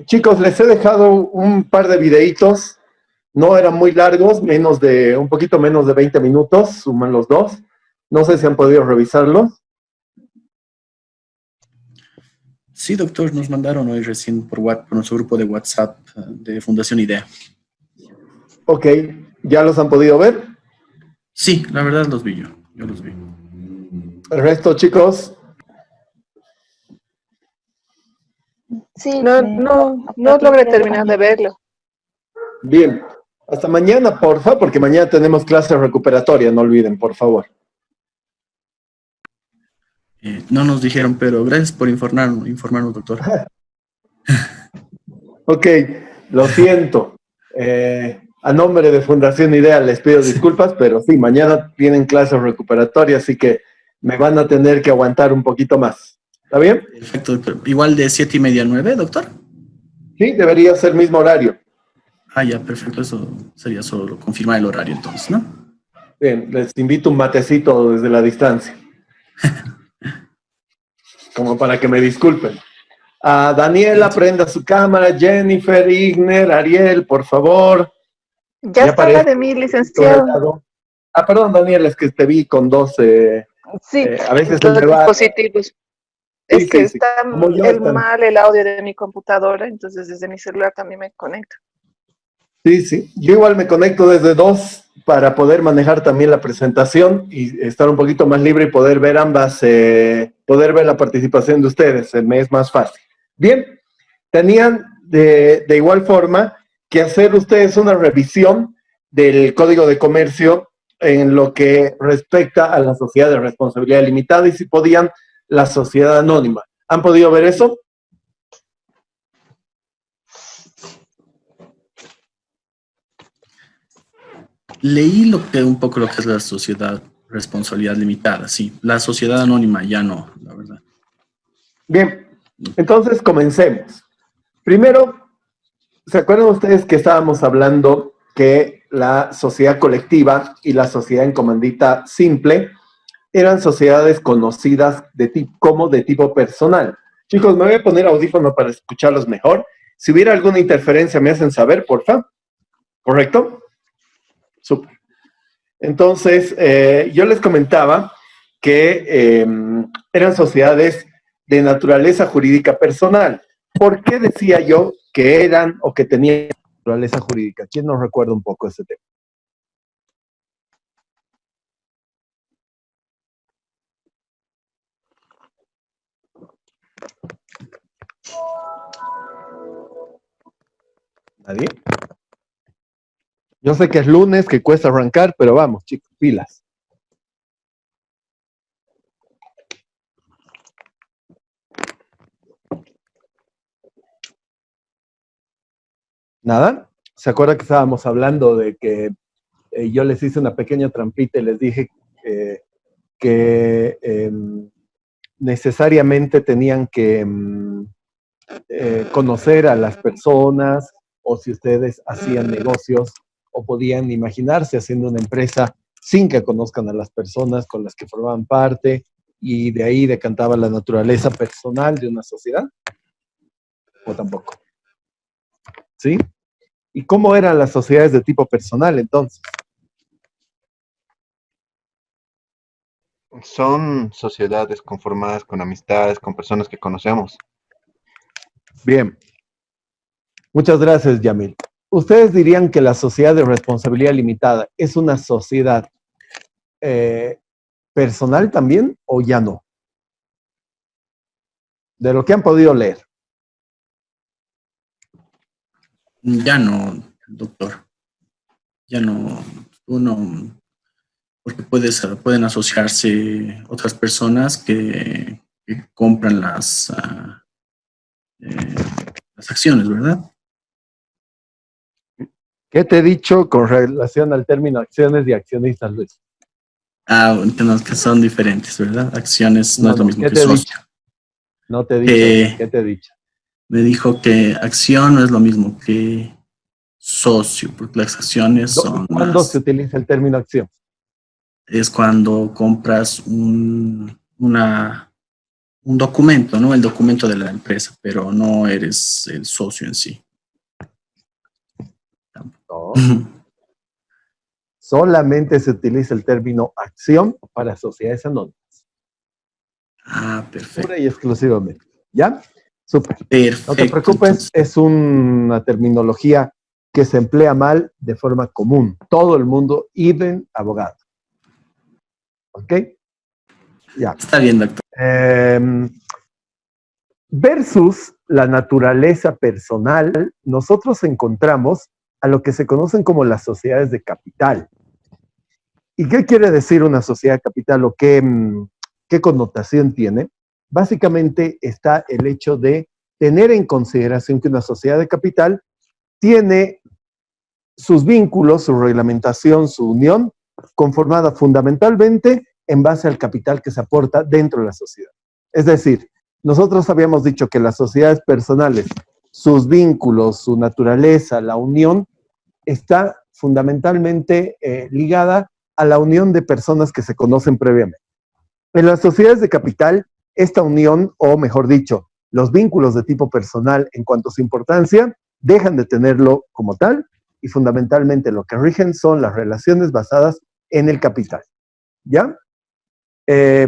Chicos, les he dejado un par de videitos, no eran muy largos, un poquito menos de 20 minutos, suman los dos. No sé si han podido revisarlos. Sí, doctor, nos mandaron hoy recién por nuestro grupo de WhatsApp de Fundación IDEA. Ok, ¿ya los han podido ver? Sí, la verdad los vi yo los vi. El resto, chicos. Sí, No logré terminar de verlo. Bien, hasta mañana, porfa, porque mañana tenemos clase recuperatoria, no olviden, por favor. No nos dijeron, pero gracias por informarnos, doctor. Ok, lo siento. A nombre de Fundación IDEA les pido disculpas, pero sí, mañana tienen clases recuperatorias, así que me van a tener que aguantar un poquito más. ¿Está bien? Perfecto, doctor. Igual de 7:30 a 9, doctor. Sí, debería ser el mismo horario. Ah, ya, perfecto. Eso sería solo confirmar el horario entonces, ¿no? Bien, les invito un matecito desde la distancia. Como para que me disculpen. A Daniela, prenda su cámara. Jennifer, Igner, Ariel, por favor. Ya está la de mi licenciado. Perdón, Daniela, es que te vi con dos. Sí, a veces dos se me va. dispositivos. Es que está están mal el audio de mi computadora, entonces desde mi celular también me conecto. Sí. Yo igual me conecto desde dos para poder manejar también la presentación y estar un poquito más libre y poder ver ambas, poder ver la participación de ustedes. Me es más fácil. Bien, tenían de igual forma que hacer ustedes una revisión del Código de Comercio en lo que respecta a la sociedad de responsabilidad limitada y si podían la sociedad anónima. ¿Han podido ver eso? Leí un poco lo que es la sociedad responsabilidad limitada, sí. La sociedad anónima ya no, la verdad. Bien, entonces comencemos. Primero, ¿se acuerdan ustedes que estábamos hablando que la sociedad colectiva y la sociedad en comandita simple eran sociedades conocidas como de tipo personal? Chicos, me voy a poner audífono para escucharlos mejor. Si hubiera alguna interferencia, me hacen saber, por favor. ¿Correcto? Súper. Entonces, yo les comentaba que eran sociedades de naturaleza jurídica personal. ¿Por qué decía yo que eran o que tenían naturaleza jurídica? ¿Quién nos recuerda un poco ese tema? ¿Nadie? Yo sé que es lunes, que cuesta arrancar, pero vamos, chicos, pilas. ¿Nada? ¿Se acuerda que estábamos hablando de que yo les hice una pequeña trampita y les dije que necesariamente tenían que conocer a las personas o si ustedes hacían negocios o podían imaginarse haciendo una empresa sin que conozcan a las personas con las que formaban parte y de ahí decantaba la naturaleza personal de una sociedad? ¿O tampoco? ¿Sí? ¿Y cómo eran las sociedades de tipo personal entonces? Son sociedades conformadas con amistades, con personas que conocemos. Bien. Muchas gracias, Yamil. ¿Ustedes dirían que la sociedad de responsabilidad limitada es una sociedad personal también o ya no? De lo que han podido leer. Ya no, doctor. Ya no. Porque pueden asociarse otras personas que compran las acciones, ¿verdad? ¿Qué te he dicho con relación al término acciones y accionistas, Luis? Entiendo que son diferentes, ¿verdad? Acciones no es lo mismo ¿qué que te he socio. dicho? No te he dicho. ¿Qué te he dicho? Me dijo que acción no es lo mismo que socio, porque las acciones son ¿Cuándo se utiliza el término acción? Es cuando compras una un documento, ¿no? El documento de la empresa, pero no eres el socio en sí. No. Solamente se utiliza el término acción para sociedades anónimas. Ah, perfecto. Pura y exclusivamente. ¿Ya? Súper. Perfecto. No te preocupes, Entonces, es una terminología que se emplea mal de forma común. Todo el mundo, even abogado. ¿Ok? Ya. está bien, doctor. Versus la naturaleza personal, nosotros encontramos a lo que se conocen como las sociedades de capital. ¿Y qué quiere decir una sociedad de capital o qué connotación tiene? Básicamente está el hecho de tener en consideración que una sociedad de capital tiene sus vínculos, su reglamentación, su unión, conformada fundamentalmente en base al capital que se aporta dentro de la sociedad. Es decir, nosotros habíamos dicho que las sociedades personales, sus vínculos, su naturaleza, la unión, está fundamentalmente ligada a la unión de personas que se conocen previamente. En las sociedades de capital, esta unión, o mejor dicho, los vínculos de tipo personal en cuanto a su importancia, dejan de tenerlo como tal y fundamentalmente lo que rigen son las relaciones basadas en el capital. ¿Ya?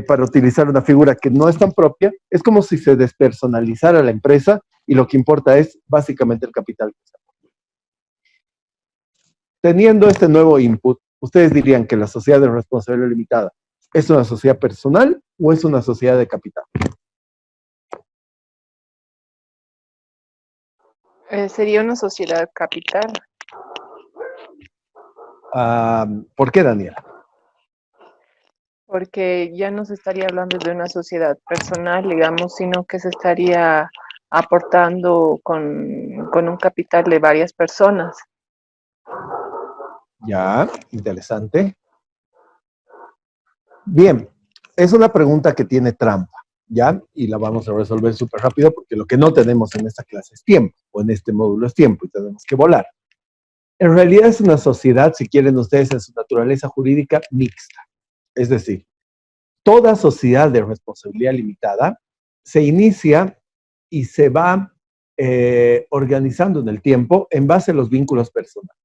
Para utilizar una figura que no es tan propia, es como si se despersonalizara la empresa y lo que importa es básicamente el capital. Teniendo este nuevo input, ¿ustedes dirían que la sociedad de responsabilidad limitada es una sociedad personal o es una sociedad de capital? Sería una sociedad capital, ¿Por qué, Daniela? porque ya no se estaría hablando de una sociedad personal, digamos, sino que se estaría aportando con un capital de varias personas. Ya, interesante. Bien, es una pregunta que tiene trampa, ¿ya? Y la vamos a resolver súper rápido porque lo que no tenemos en esta clase es tiempo, o en este módulo es tiempo y tenemos que volar. En realidad es una sociedad, si quieren ustedes, en su naturaleza jurídica mixta. Es decir, toda sociedad de responsabilidad limitada se inicia y se va organizando en el tiempo en base a los vínculos personales.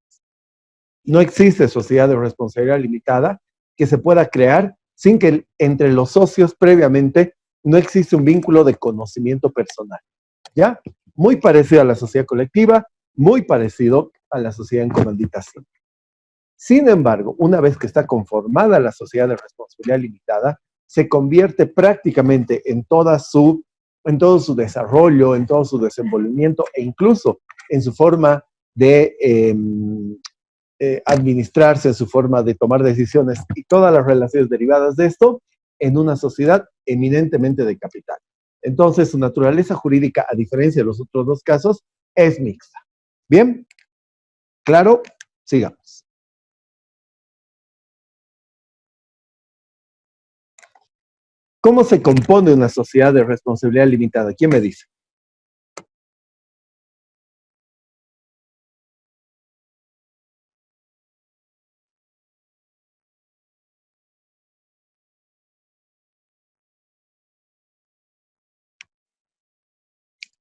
No existe sociedad de responsabilidad limitada que se pueda crear sin que entre los socios previamente no existe un vínculo de conocimiento personal. ¿Ya? Muy parecido a la sociedad colectiva, muy parecido a la sociedad en comanditación. Sin embargo, una vez que está conformada la sociedad de responsabilidad limitada, se convierte prácticamente en todo su desarrollo, en todo su desenvolvimiento e incluso en su forma de administrarse, en su forma de tomar decisiones y todas las relaciones derivadas de esto en una sociedad eminentemente de capital. Entonces, su naturaleza jurídica, a diferencia de los otros dos casos, es mixta. ¿Bien? ¿Claro? Sigamos. ¿Cómo se compone una sociedad de responsabilidad limitada? ¿Quién me dice?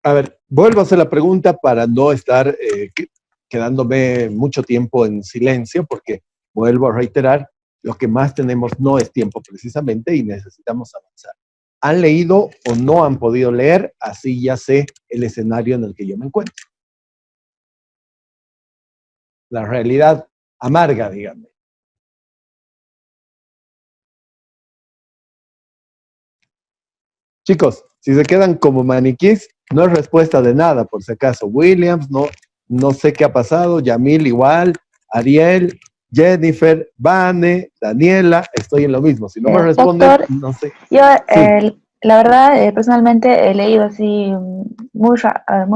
A ver, vuelvo a hacer la pregunta para no estar quedándome mucho tiempo en silencio, porque vuelvo a reiterar, lo que más tenemos no es tiempo precisamente y necesitamos avanzar. ¿Han leído o no han podido leer? Así ya sé el escenario en el que yo me encuentro. La realidad amarga, díganme. Chicos, si se quedan como maniquís, no es respuesta de nada, por si acaso. Williams, no sé qué ha pasado. Yamil igual. Ariel, Jennifer, Vane, Daniela, estoy en lo mismo. Si no me responden, Doctor, no sé. yo Sí. la verdad personalmente he leído así muy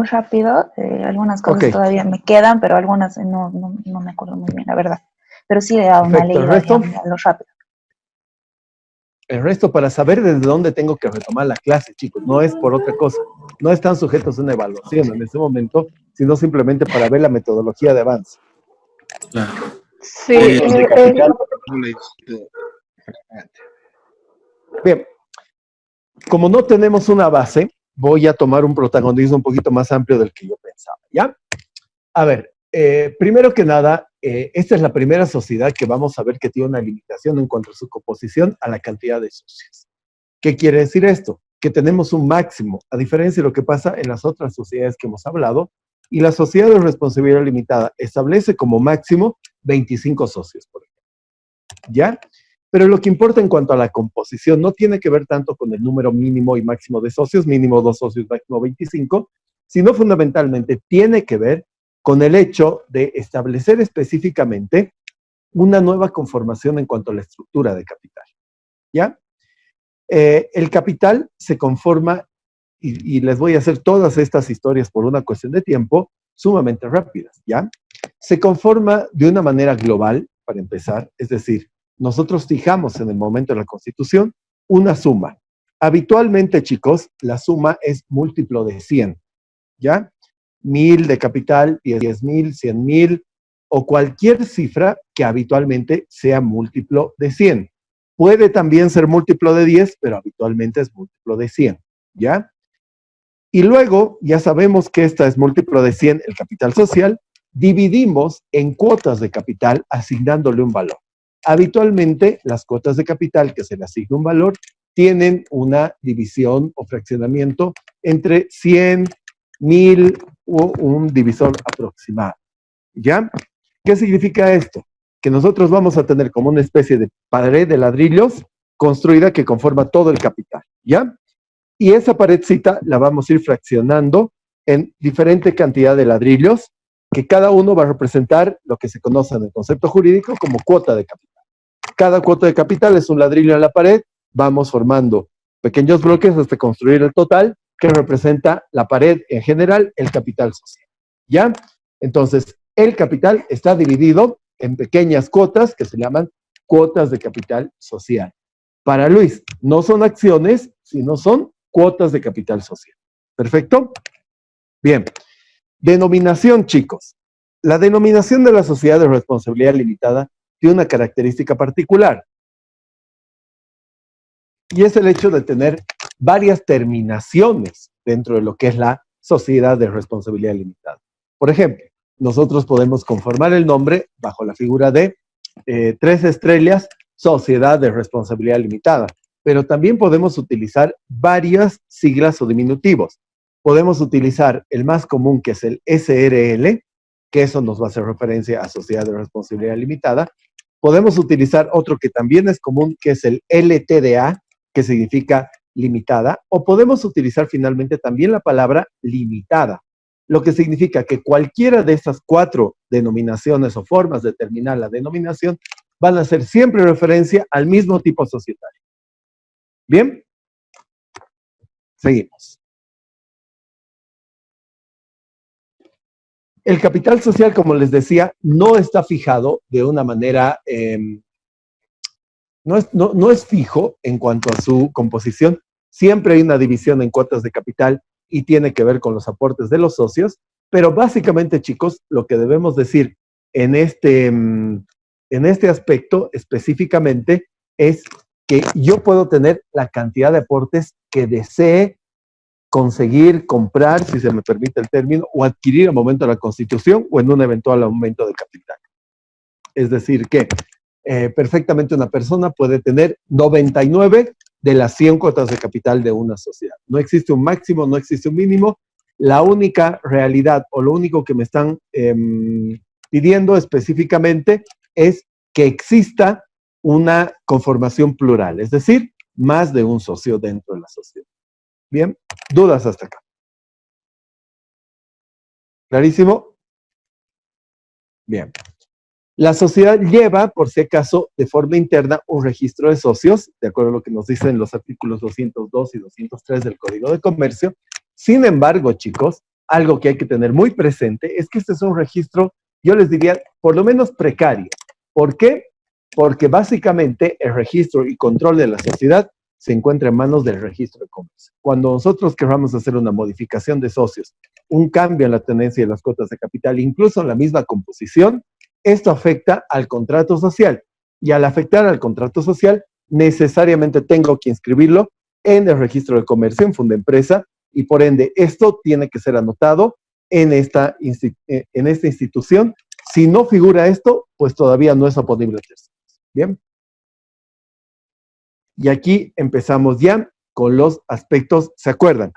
rápido, algunas cosas Ok, todavía me quedan, pero algunas no me acuerdo muy bien, la verdad. Pero sí he dado una perfecto. leída digamos, a lo rápido. El resto para saber desde dónde tengo que retomar la clase, chicos, no es por otra cosa. No están sujetos a una evaluación en este momento, sino simplemente para ver la metodología de avance. Claro. Sí, De capital, Bien, como no tenemos una base, voy a tomar un protagonismo un poquito más amplio del que yo pensaba, ¿ya? A ver, primero que nada, esta es la primera sociedad que vamos a ver que tiene una limitación en cuanto a su composición a la cantidad de socios. ¿Qué quiere decir esto? Que tenemos un máximo, a diferencia de lo que pasa en las otras sociedades que hemos hablado, y la sociedad de responsabilidad limitada establece como máximo 25 socios, por ejemplo, ¿ya? Pero lo que importa en cuanto a la composición no tiene que ver tanto con el número mínimo y máximo de socios, mínimo 2 socios, máximo 25, sino fundamentalmente tiene que ver con el hecho de establecer específicamente una nueva conformación en cuanto a la estructura de capital, ¿ya? El capital se conforma, y les voy a hacer todas estas historias por una cuestión de tiempo, sumamente rápidas, ¿ya? Se conforma de una manera global, para empezar, es decir, nosotros fijamos en el momento de la Constitución una suma. Habitualmente, chicos, la suma es múltiplo de 100, ¿ya? 1000 de capital, 10,000, 100,000, o cualquier cifra que habitualmente sea múltiplo de 100. Puede también ser múltiplo de 10, pero habitualmente es múltiplo de 100, ¿ya? Y luego, ya sabemos que esta es múltiplo de 100, el capital social, dividimos en cuotas de capital asignándole un valor. Habitualmente, las cuotas de capital que se le asigna un valor tienen una división o fraccionamiento entre 100, 1000 o un divisor aproximado, ¿ya? ¿Qué significa esto? Que nosotros vamos a tener como una especie de pared de ladrillos construida que conforma todo el capital, ¿ya? Y esa paredcita la vamos a ir fraccionando en diferente cantidad de ladrillos, que cada uno va a representar lo que se conoce en el concepto jurídico como cuota de capital. Cada cuota de capital es un ladrillo en la pared, vamos formando pequeños bloques hasta construir el total, que representa la pared en general, el capital social, ¿ya? Entonces, el capital está dividido en pequeñas cuotas que se llaman cuotas de capital social. Para Luis, no son acciones, sino son cuotas de capital social. ¿Perfecto? Bien. Denominación, chicos. La denominación de la sociedad de responsabilidad limitada tiene una característica particular. Y es el hecho de tener varias terminaciones dentro de lo que es la sociedad de responsabilidad limitada. Por ejemplo, nosotros podemos conformar el nombre bajo la figura de 3 estrellas, sociedad de responsabilidad limitada, pero también podemos utilizar varias siglas o diminutivos. Podemos utilizar el más común, que es el SRL, que eso nos va a hacer referencia a sociedad de responsabilidad limitada. Podemos utilizar otro que también es común, que es el LTDA, que significa limitada, o podemos utilizar finalmente también la palabra limitada, lo que significa que cualquiera de estas 4 denominaciones o formas de determinar la denominación van a hacer siempre referencia al mismo tipo societario. ¿Bien? Seguimos. El capital social, como les decía, no está fijado de una manera, no es fijo en cuanto a su composición. Siempre hay una división en cuotas de capital y tiene que ver con los aportes de los socios, pero básicamente, chicos, lo que debemos decir en este aspecto específicamente es que yo puedo tener la cantidad de aportes que desee conseguir, comprar, si se me permite el término, o adquirir al momento de la constitución o en un eventual aumento de capital. Es decir, que perfectamente una persona puede tener 99 de las 100 cuotas de capital de una sociedad. No existe un máximo, no existe un mínimo. La única realidad o lo único que me están pidiendo específicamente es que exista una conformación plural, es decir, más de un socio dentro de la sociedad. Bien, ¿dudas hasta acá? ¿Clarísimo? Bien. La sociedad lleva, por si acaso, de forma interna un registro de socios, de acuerdo a lo que nos dicen los artículos 202 y 203 del Código de Comercio. Sin embargo, chicos, algo que hay que tener muy presente es que este es un registro, yo les diría, por lo menos precario. ¿Por qué? Porque básicamente el registro y control de la sociedad se encuentra en manos del registro de comercio. Cuando nosotros queramos hacer una modificación de socios, un cambio en la tenencia de las cuotas de capital, incluso en la misma composición, esto afecta al contrato social. Y al afectar al contrato social, necesariamente tengo que inscribirlo en el registro de comercio, en Fundempresa, y por ende esto tiene que ser anotado en esta institución. Si no figura esto, pues todavía no es oponible a terceros. Bien. Y aquí empezamos ya con los aspectos, ¿se acuerdan?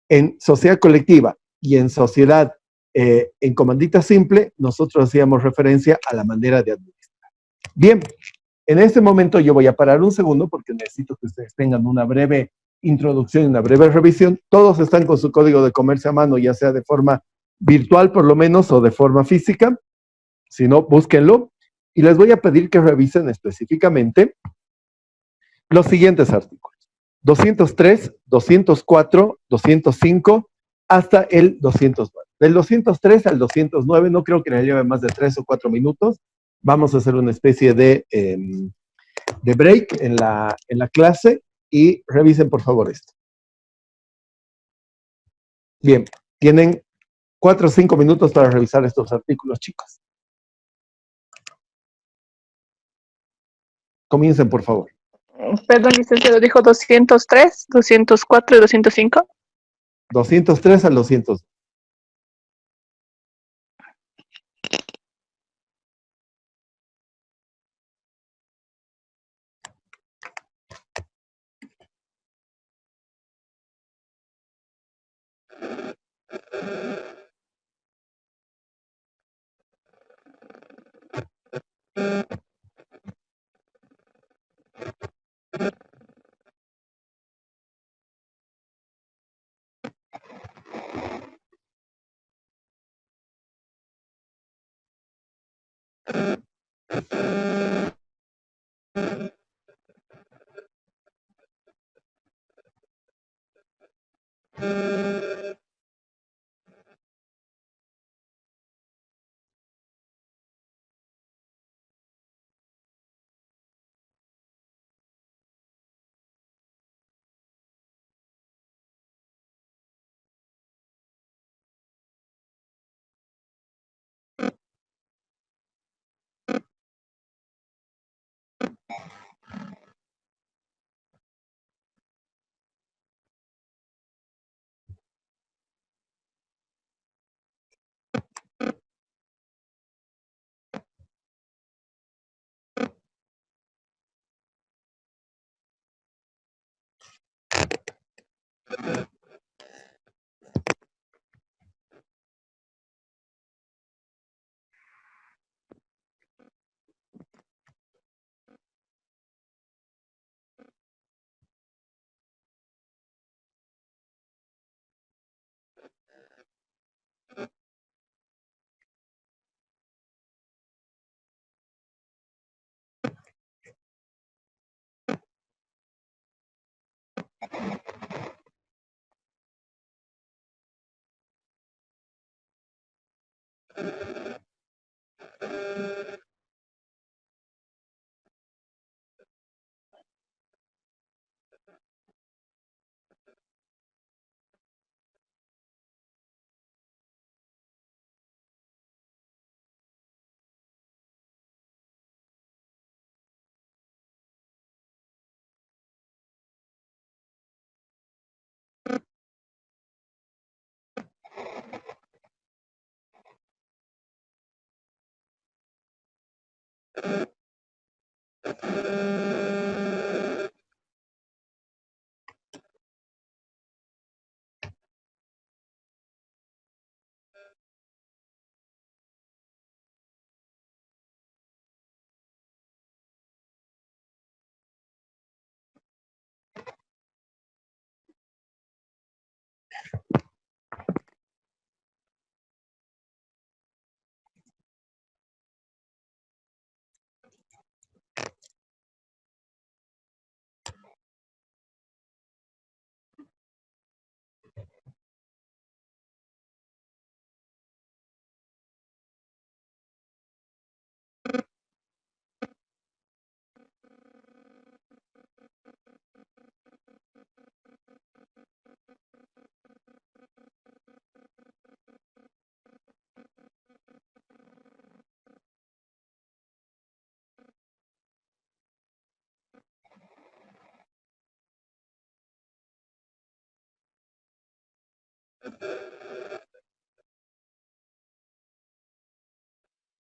En sociedad colectiva y en sociedad en comandita simple, nosotros hacíamos referencia a la manera de administrar. Bien, en este momento yo voy a parar un segundo porque necesito que ustedes tengan una breve introducción y una breve revisión. Todos están con su código de comercio a mano, ya sea de forma virtual por lo menos o de forma física. Si no, búsquenlo. Y les voy a pedir que revisen específicamente los siguientes artículos. 203, 204, 205 hasta el 209. Del 203 al 209 no creo que le lleve más de 3 o 4 minutos. Vamos a hacer una especie de break en la clase y revisen por favor esto. Bien, tienen 4 o 5 minutos para revisar estos artículos, chicos. Comiencen, por favor. Perdón, licenciado, dijo 203, 204 y 205. 203 al 200.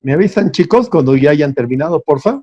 ¿Me avisan, chicos, cuando ya hayan terminado, porfa?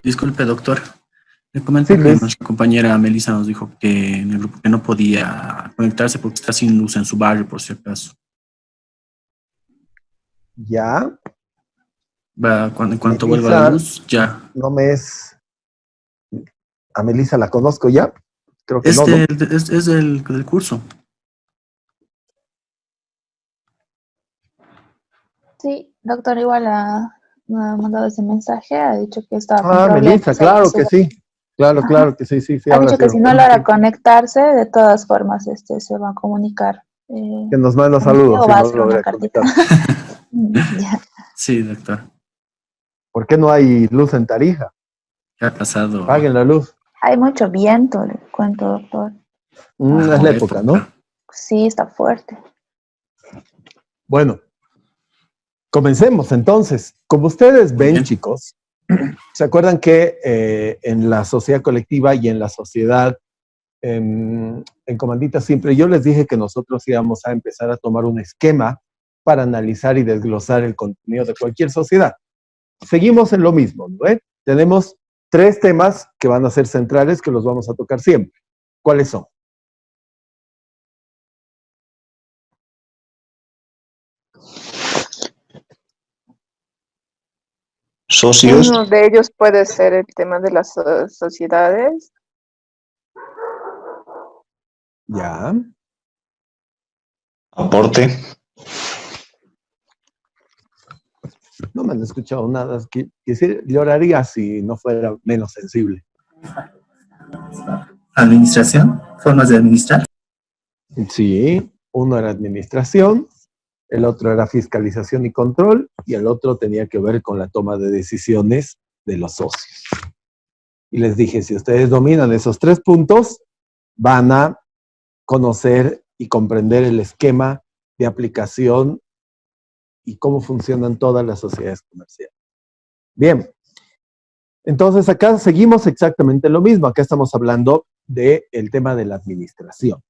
Disculpe, doctor. Le comento Sí, que Luis. nuestra compañera Melissa nos dijo que en el grupo que no podía conectarse porque está sin luz en su barrio, por si acaso. Ya, En cuanto vuelva la Melissa, luz, ya. no me es... A Melissa la conozco ya. Creo que no, ¿no? Es del curso. Sí, doctor, igual me ha mandado ese mensaje, ha dicho que estaba con Ah, problemas. Melissa, claro que sí. Claro, Ajá. claro que sí, sí, sí. Ha Ahora dicho sí que si no recuerdo. logra conectarse, de todas formas, se va a comunicar. Que nos manda Conmigo saludos si va a no hacer una logra cartita. conectarse. Ya. Sí, doctor. ¿Por qué no hay luz en Tarija? ¿Qué ha pasado? Paguen la luz. Hay mucho viento, le cuento, doctor. Es la época, ¿no? Sí, está fuerte. Bueno, comencemos entonces. Como ustedes Muy ven, bien. chicos, ¿se acuerdan que en la sociedad colectiva y en la sociedad en Comandita siempre yo les dije que nosotros íbamos a empezar a tomar un esquema para analizar y desglosar el contenido de cualquier sociedad? Seguimos en lo mismo, ¿no? Tenemos 3 temas que van a ser centrales que los vamos a tocar siempre. ¿Cuáles son? Socios, Uno de ellos puede ser el tema de las sociedades. Ya. aporte, No me han escuchado nada. Lloraría si no fuera menos sensible. Administración, formas de administrar. Sí, uno era administración, el otro era fiscalización y control, y el otro tenía que ver con la toma de decisiones de los socios. Y les dije, si ustedes dominan esos 3 puntos, van a conocer y comprender el esquema de aplicación y cómo funcionan todas las sociedades comerciales. Bien, entonces acá seguimos exactamente lo mismo. Acá estamos hablando del tema de la administración.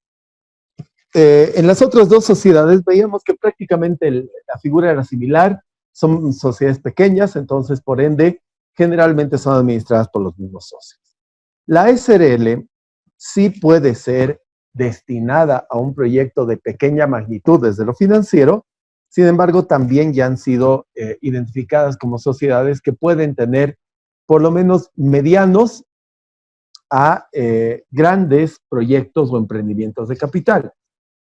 En las otras 2 sociedades veíamos que prácticamente la figura era similar, son sociedades pequeñas, entonces por ende generalmente son administradas por los mismos socios. La SRL sí puede ser destinada a un proyecto de pequeña magnitud desde lo financiero, sin embargo también ya han sido identificadas como sociedades que pueden tener por lo menos medianos a grandes proyectos o emprendimientos de capital.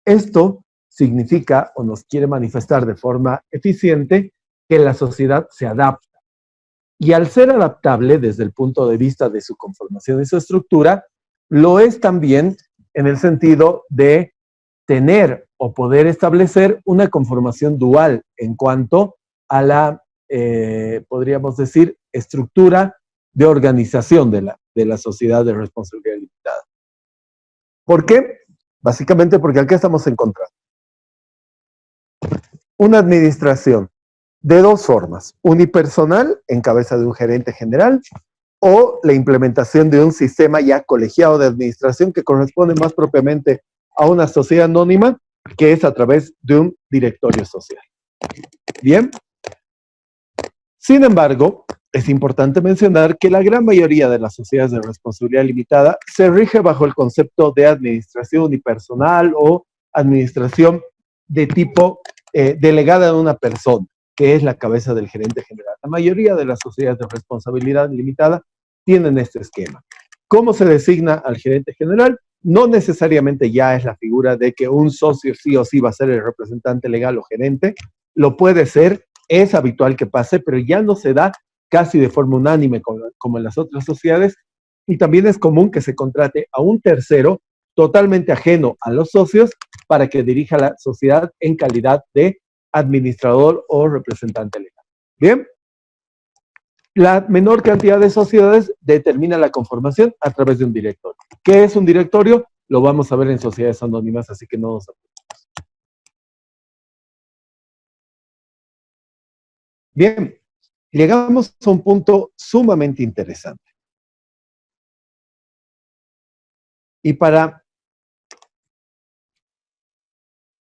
Esto significa o nos quiere manifestar de forma eficiente que la sociedad se adapta. Y al ser adaptable desde el punto de vista de su conformación y su estructura, lo es también en el sentido de tener o poder establecer una conformación dual en cuanto a la, podríamos decir, estructura de organización de la sociedad de responsabilidad limitada. ¿Por qué? Básicamente porque aquí estamos encontrando una administración de dos formas: unipersonal, en cabeza de un gerente general, o la implementación de un sistema ya colegiado de administración que corresponde más propiamente a una sociedad anónima, que es a través de un directorio social. Bien. Sin embargo, es importante mencionar que la gran mayoría de las sociedades de responsabilidad limitada se rige bajo el concepto de administración unipersonal o administración de tipo delegada a una persona, que es la cabeza del gerente general. La mayoría de las sociedades de responsabilidad limitada tienen este esquema. ¿Cómo se designa al gerente general? No necesariamente ya es la figura de que un socio sí o sí va a ser el representante legal o gerente, lo puede ser, es habitual que pase, pero ya no se da casi de forma unánime como en las otras sociedades, y también es común que se contrate a un tercero totalmente ajeno a los socios para que dirija la sociedad en calidad de administrador o representante legal. Bien, la menor cantidad de sociedades determina la conformación a través de un directorio. ¿Qué es un directorio? Lo vamos a ver en sociedades anónimas, así que no nos preocupemos. Bien, llegamos a un punto sumamente interesante. Y para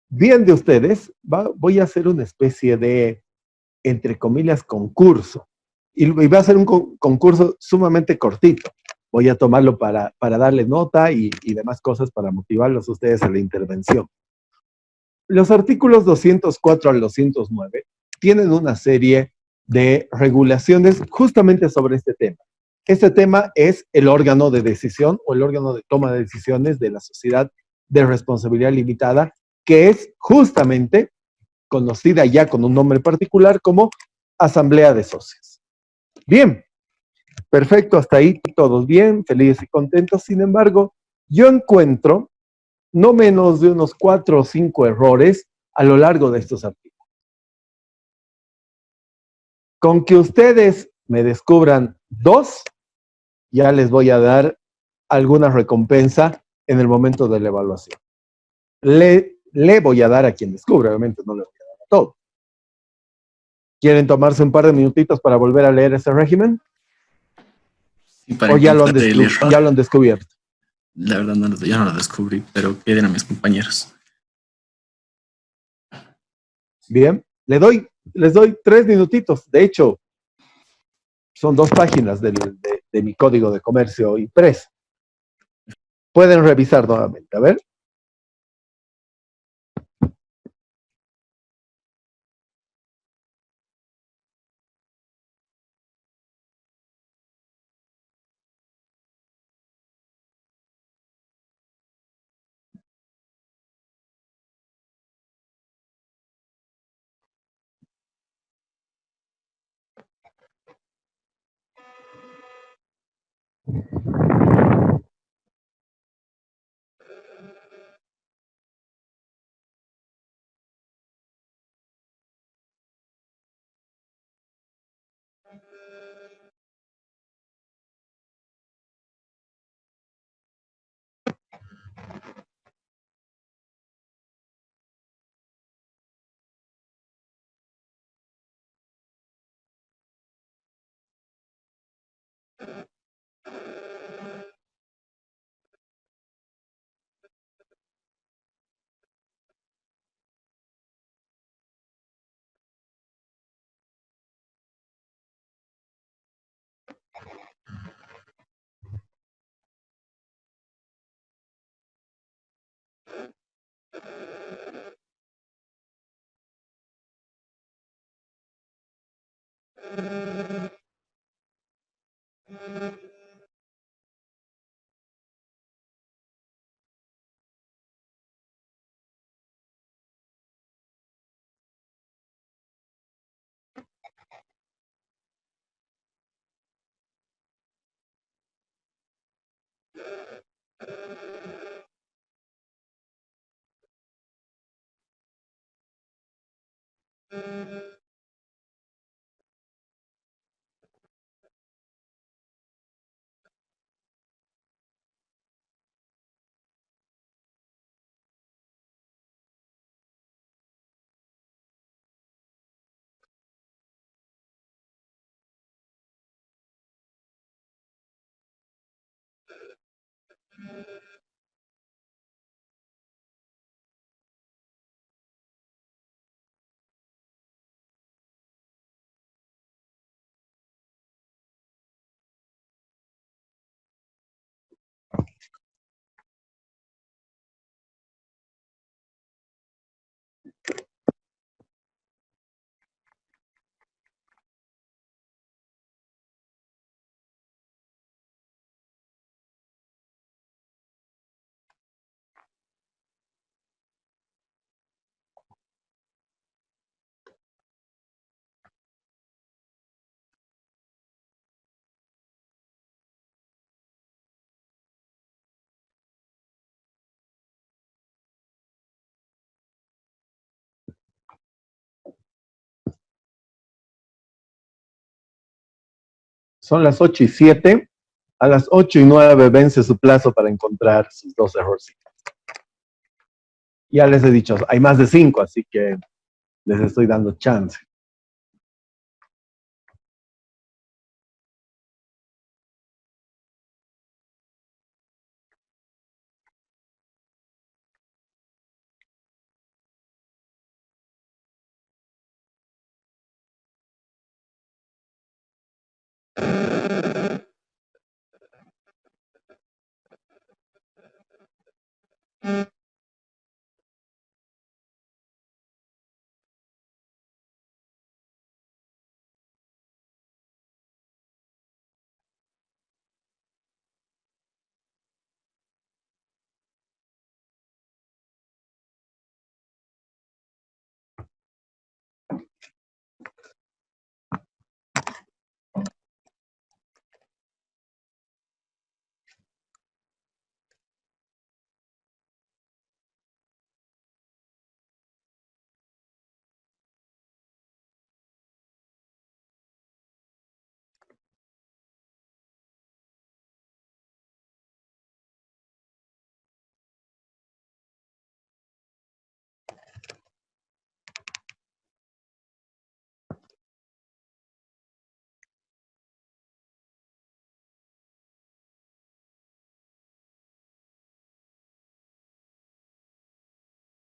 bien de ustedes, voy a hacer una especie de, entre comillas, concurso. Y va a ser un concurso sumamente cortito. Voy a tomarlo para darle nota y demás cosas para motivarlos a ustedes a la intervención. Los artículos 204 al 209 tienen una serie de regulaciones justamente sobre este tema. Este tema es el órgano de decisión o el órgano de toma de decisiones de la sociedad de responsabilidad limitada, que es justamente conocida ya con un nombre particular como Asamblea de Socios. Bien, perfecto, hasta ahí todos bien, felices y contentos. Sin embargo, yo encuentro no menos de unos 4 o 5 errores a lo largo de estos artículos. Con que ustedes me descubran 2, ya les voy a dar alguna recompensa en el momento de la evaluación. Le voy a dar a quien descubra, obviamente no le voy a dar a todo. ¿Quieren tomarse un par de minutitos para volver a leer ese régimen? Y para ¿O ya lo encontrar el error, ya lo han descubierto? la verdad no, yo no lo descubrí, pero queden a mis compañeros. Bien, les doy 3 minutitos. De hecho, son 2 páginas de mi código de comercio impreso. Pueden revisar nuevamente. A ver. Son las 8:07. A las 8:09 vence su plazo para encontrar sus 2 errores. Ya les he dicho, hay más de 5, así que les estoy dando chance.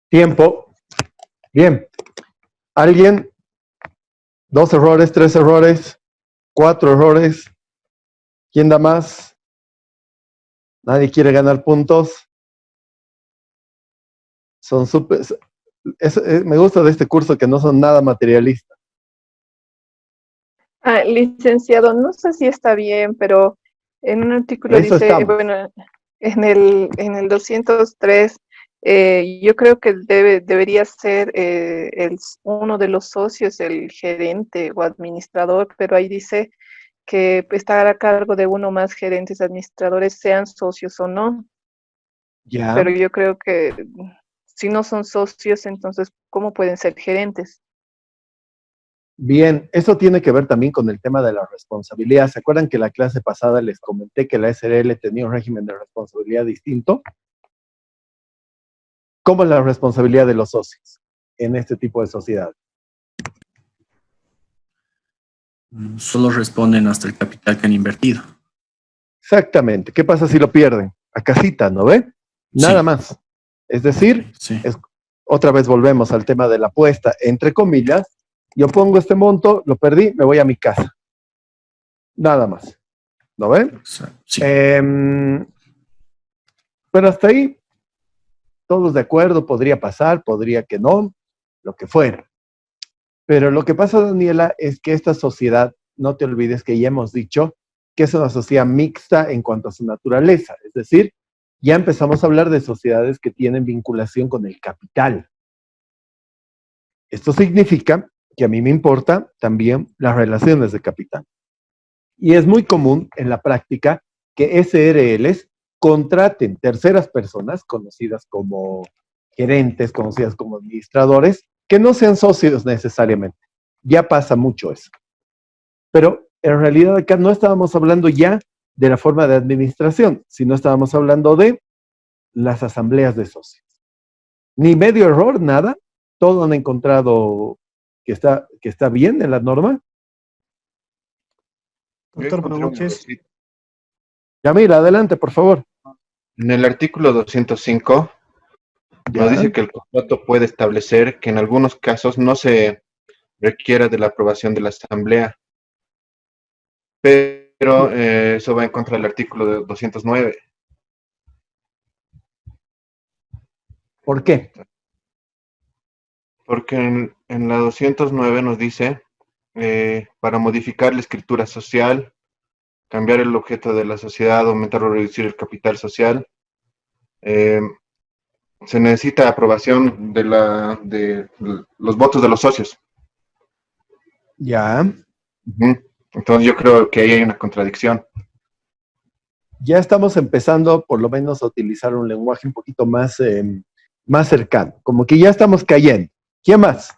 Tiempo. Bien. ¿Alguien? 2 errores, 3 errores, 4 errores. ¿Quién da más? Nadie quiere ganar puntos. Son súper... me gusta de este curso que no son nada materialistas. Licenciado, no sé si está bien, pero en un artículo Eso dice, estamos. bueno, en el 203, yo creo que debería ser uno de los socios, el gerente o administrador, pero ahí dice que está a cargo de uno o más gerentes administradores, sean socios o no. Ya. Pero yo creo que si no son socios, entonces, ¿cómo pueden ser gerentes? Bien, eso tiene que ver también con el tema de la responsabilidad. ¿Se acuerdan que la clase pasada les comenté que la SRL tenía un régimen de responsabilidad distinto? ¿Cómo es la responsabilidad de los socios en este tipo de sociedad? Solo responden hasta el capital que han invertido. Exactamente. ¿Qué pasa si lo pierden? A casita, ¿no ve? Nada Sí. más. Es decir, Sí. otra vez volvemos al tema de la apuesta, entre comillas. Yo pongo este monto, lo perdí, me voy a mi casa. Nada más. ¿No ven? Sí. Pero hasta ahí, todos de acuerdo, podría pasar, podría que no, lo que fuera. Pero lo que pasa, Daniela, es que esta sociedad, no te olvides que ya hemos dicho que es una sociedad mixta en cuanto a su naturaleza. Es decir, ya empezamos a hablar de sociedades que tienen vinculación con el capital. Esto significa que a mí me importa también las relaciones de capital. Y es muy común en la práctica que SRLs contraten terceras personas, conocidas como gerentes, conocidas como administradores, que no sean socios necesariamente. Ya pasa mucho eso. Pero en realidad acá no estábamos hablando ya de la forma de administración, sino estábamos hablando de las asambleas de socios. Ni medio error, nada. Todo han encontrado que está bien en la norma. Doctor, buenas noches. Ya mira, adelante, por favor. En el artículo 205 nos dice que el contrato puede establecer que en algunos casos no se requiera de la aprobación de la asamblea, pero eso va en contra del artículo de 209. ¿Por qué? Porque en la 209 nos dice, para modificar la escritura social, cambiar el objeto de la sociedad, aumentar o reducir el capital social, se necesita aprobación de los votos de los socios. Ya. Entonces yo creo que ahí hay una contradicción. Ya estamos empezando por lo menos a utilizar un lenguaje un poquito más cercano, como que ya estamos cayendo. ¿Quién más?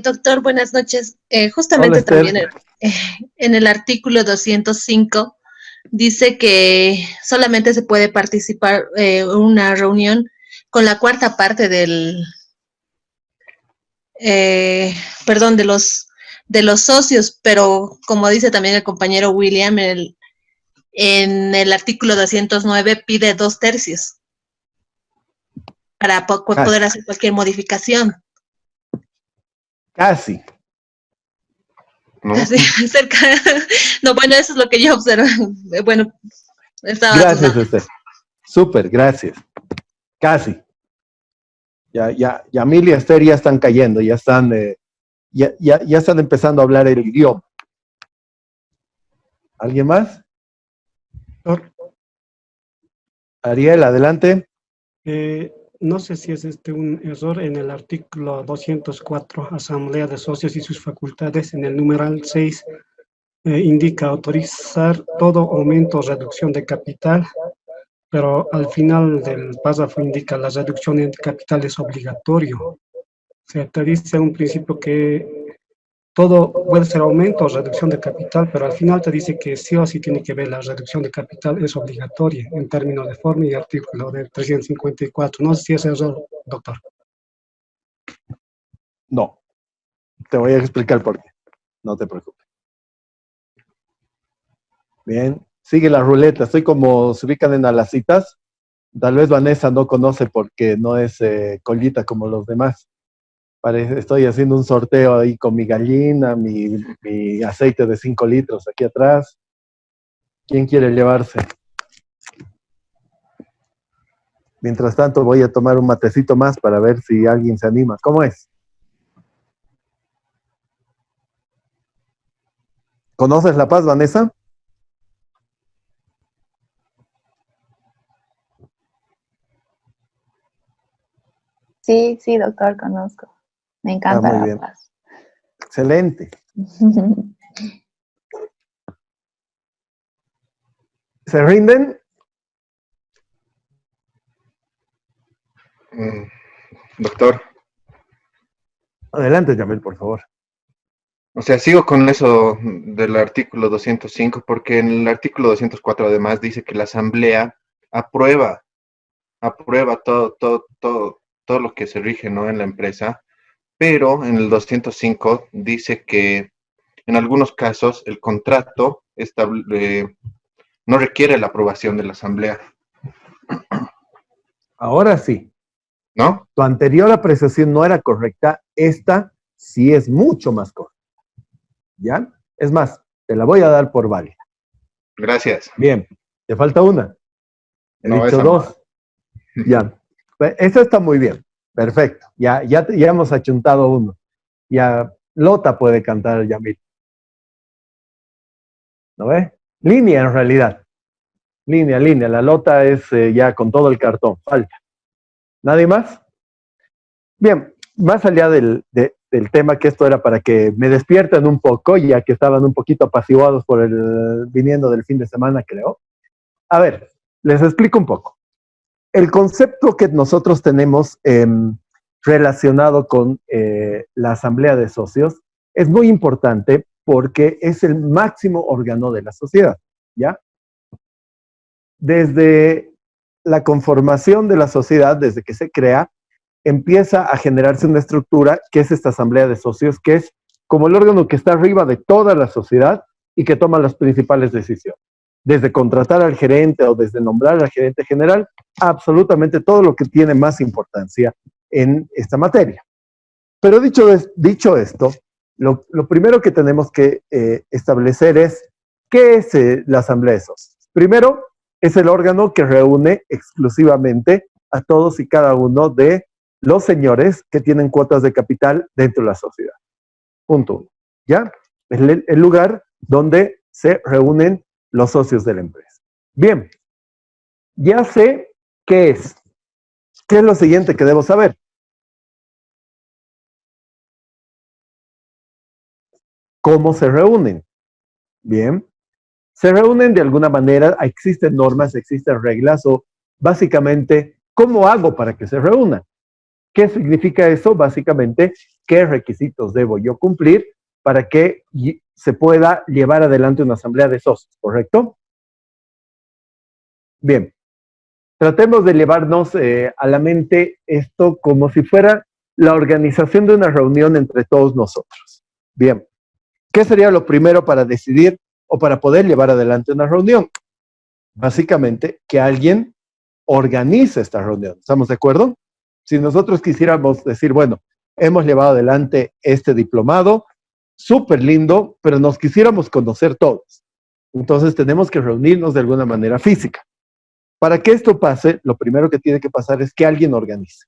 Doctor, buenas noches. Hola, Justamente Esther. también en el artículo 205 dice que solamente se puede participar en una reunión con la cuarta parte perdón, de los socios, pero como dice también el compañero William, en el artículo 209 pide 2/3 para poder hacer cualquier modificación. Casi. ¿No? Sí, cerca. No, bueno, eso es lo que yo observo. Bueno, estaba Gracias, dudando. Esther. Súper, gracias. Casi. Ya, Yamil y Esther ya están cayendo, ya están empezando a hablar el idioma. ¿Alguien más? Ariel, adelante. No sé si es un error en el artículo 204, Asamblea de Socios y sus facultades, en el numeral 6, indica autorizar todo aumento o reducción de capital, pero al final del párrafo indica la reducción de capital es obligatorio. O sea, te dice un principio que todo puede ser aumento o reducción de capital, pero al final te dice que sí o sí tiene que ver la reducción de capital es obligatoria en términos de forma y artículo del 354. No sé si es error, doctor. No. Te voy a explicar por qué. No te preocupes. Bien. Sigue la ruleta. Estoy como se ubican en las citas. Tal vez Vanessa no conoce porque no es colita como los demás. Estoy haciendo un sorteo ahí con mi gallina, mi aceite de 5 litros aquí atrás. ¿Quién quiere llevarse? Mientras tanto voy a tomar un matecito más para ver si alguien se anima. ¿Cómo es? ¿Conoces La Paz, Vanessa? Sí, doctor, conozco. Me encanta muy La bien. Paz. Excelente. ¿Se rinden? Doctor, Adelante, Yamil, por favor. o sea, sigo con eso del artículo 205, porque en el artículo 204 además dice que la Asamblea aprueba todo lo que se rige, ¿no?, en la empresa, pero en el 205 dice que en algunos casos el contrato no requiere la aprobación de la Asamblea, Ahora sí. ¿no? Tu anterior apreciación no era correcta. Esta sí es mucho más correcta. ¿Ya? Es más, te la voy a dar por válida. Gracias. Bien. Te falta una. He No, dicho esa dos. Ya. Esta está muy bien. Perfecto. Ya hemos achuntado uno. Ya Lota puede cantar Yamil. ¿No ve? Línea en realidad. Línea. La Lota es ya con todo el cartón. Falta. ¿Nadie más? Bien, más allá del tema, que esto era para que me despierten un poco, ya que estaban un poquito apaciguados por viniendo del fin de semana, creo. A ver, les explico un poco. El concepto que nosotros tenemos relacionado con la Asamblea de Socios es muy importante porque es el máximo órgano de la sociedad, ¿ya? Desde la conformación de la sociedad, desde que se crea, empieza a generarse una estructura que es esta Asamblea de Socios, que es como el órgano que está arriba de toda la sociedad y que toma las principales decisiones. Desde contratar al gerente o desde nombrar al gerente general, absolutamente todo lo que tiene más importancia en esta materia. Pero dicho esto, lo primero que tenemos que establecer es ¿qué es la Asamblea de Socios? Primero, es el órgano que reúne exclusivamente a todos y cada uno de los señores que tienen cuotas de capital dentro de la sociedad. Punto uno. ¿Ya? Es el lugar donde se reúnen los socios de la empresa. Bien, ya sé qué es. ¿Qué es lo siguiente que debo saber? ¿Cómo se reúnen? Bien, se reúnen de alguna manera, existen normas, existen reglas, o básicamente, ¿cómo hago para que se reúnan? ¿Qué significa eso? Básicamente, qué requisitos debo yo cumplir para que se pueda llevar adelante una asamblea de socios, ¿correcto? Bien, tratemos de llevarnos a la mente esto como si fuera la organización de una reunión entre todos nosotros. Bien, ¿qué sería lo primero para decidir o para poder llevar adelante una reunión? Básicamente, que alguien organice esta reunión. ¿Estamos de acuerdo? Si nosotros quisiéramos decir, bueno, hemos llevado adelante este diplomado, súper lindo, pero nos quisiéramos conocer todos. Entonces tenemos que reunirnos de alguna manera física. Para que esto pase, lo primero que tiene que pasar es que alguien organice.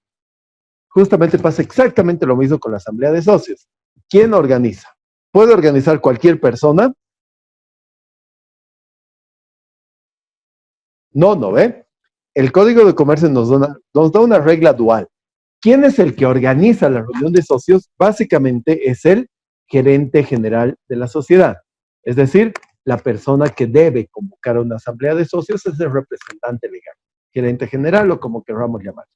Justamente pasa exactamente lo mismo con la asamblea de socios. ¿Quién organiza? ¿Puede organizar cualquier persona? No, ¿no ve? El Código de Comercio nos da una regla dual. ¿Quién es el que organiza la reunión de socios? Básicamente es el gerente general de la sociedad. Es decir, la persona que debe convocar a una asamblea de socios es el representante legal, gerente general o como queramos llamar.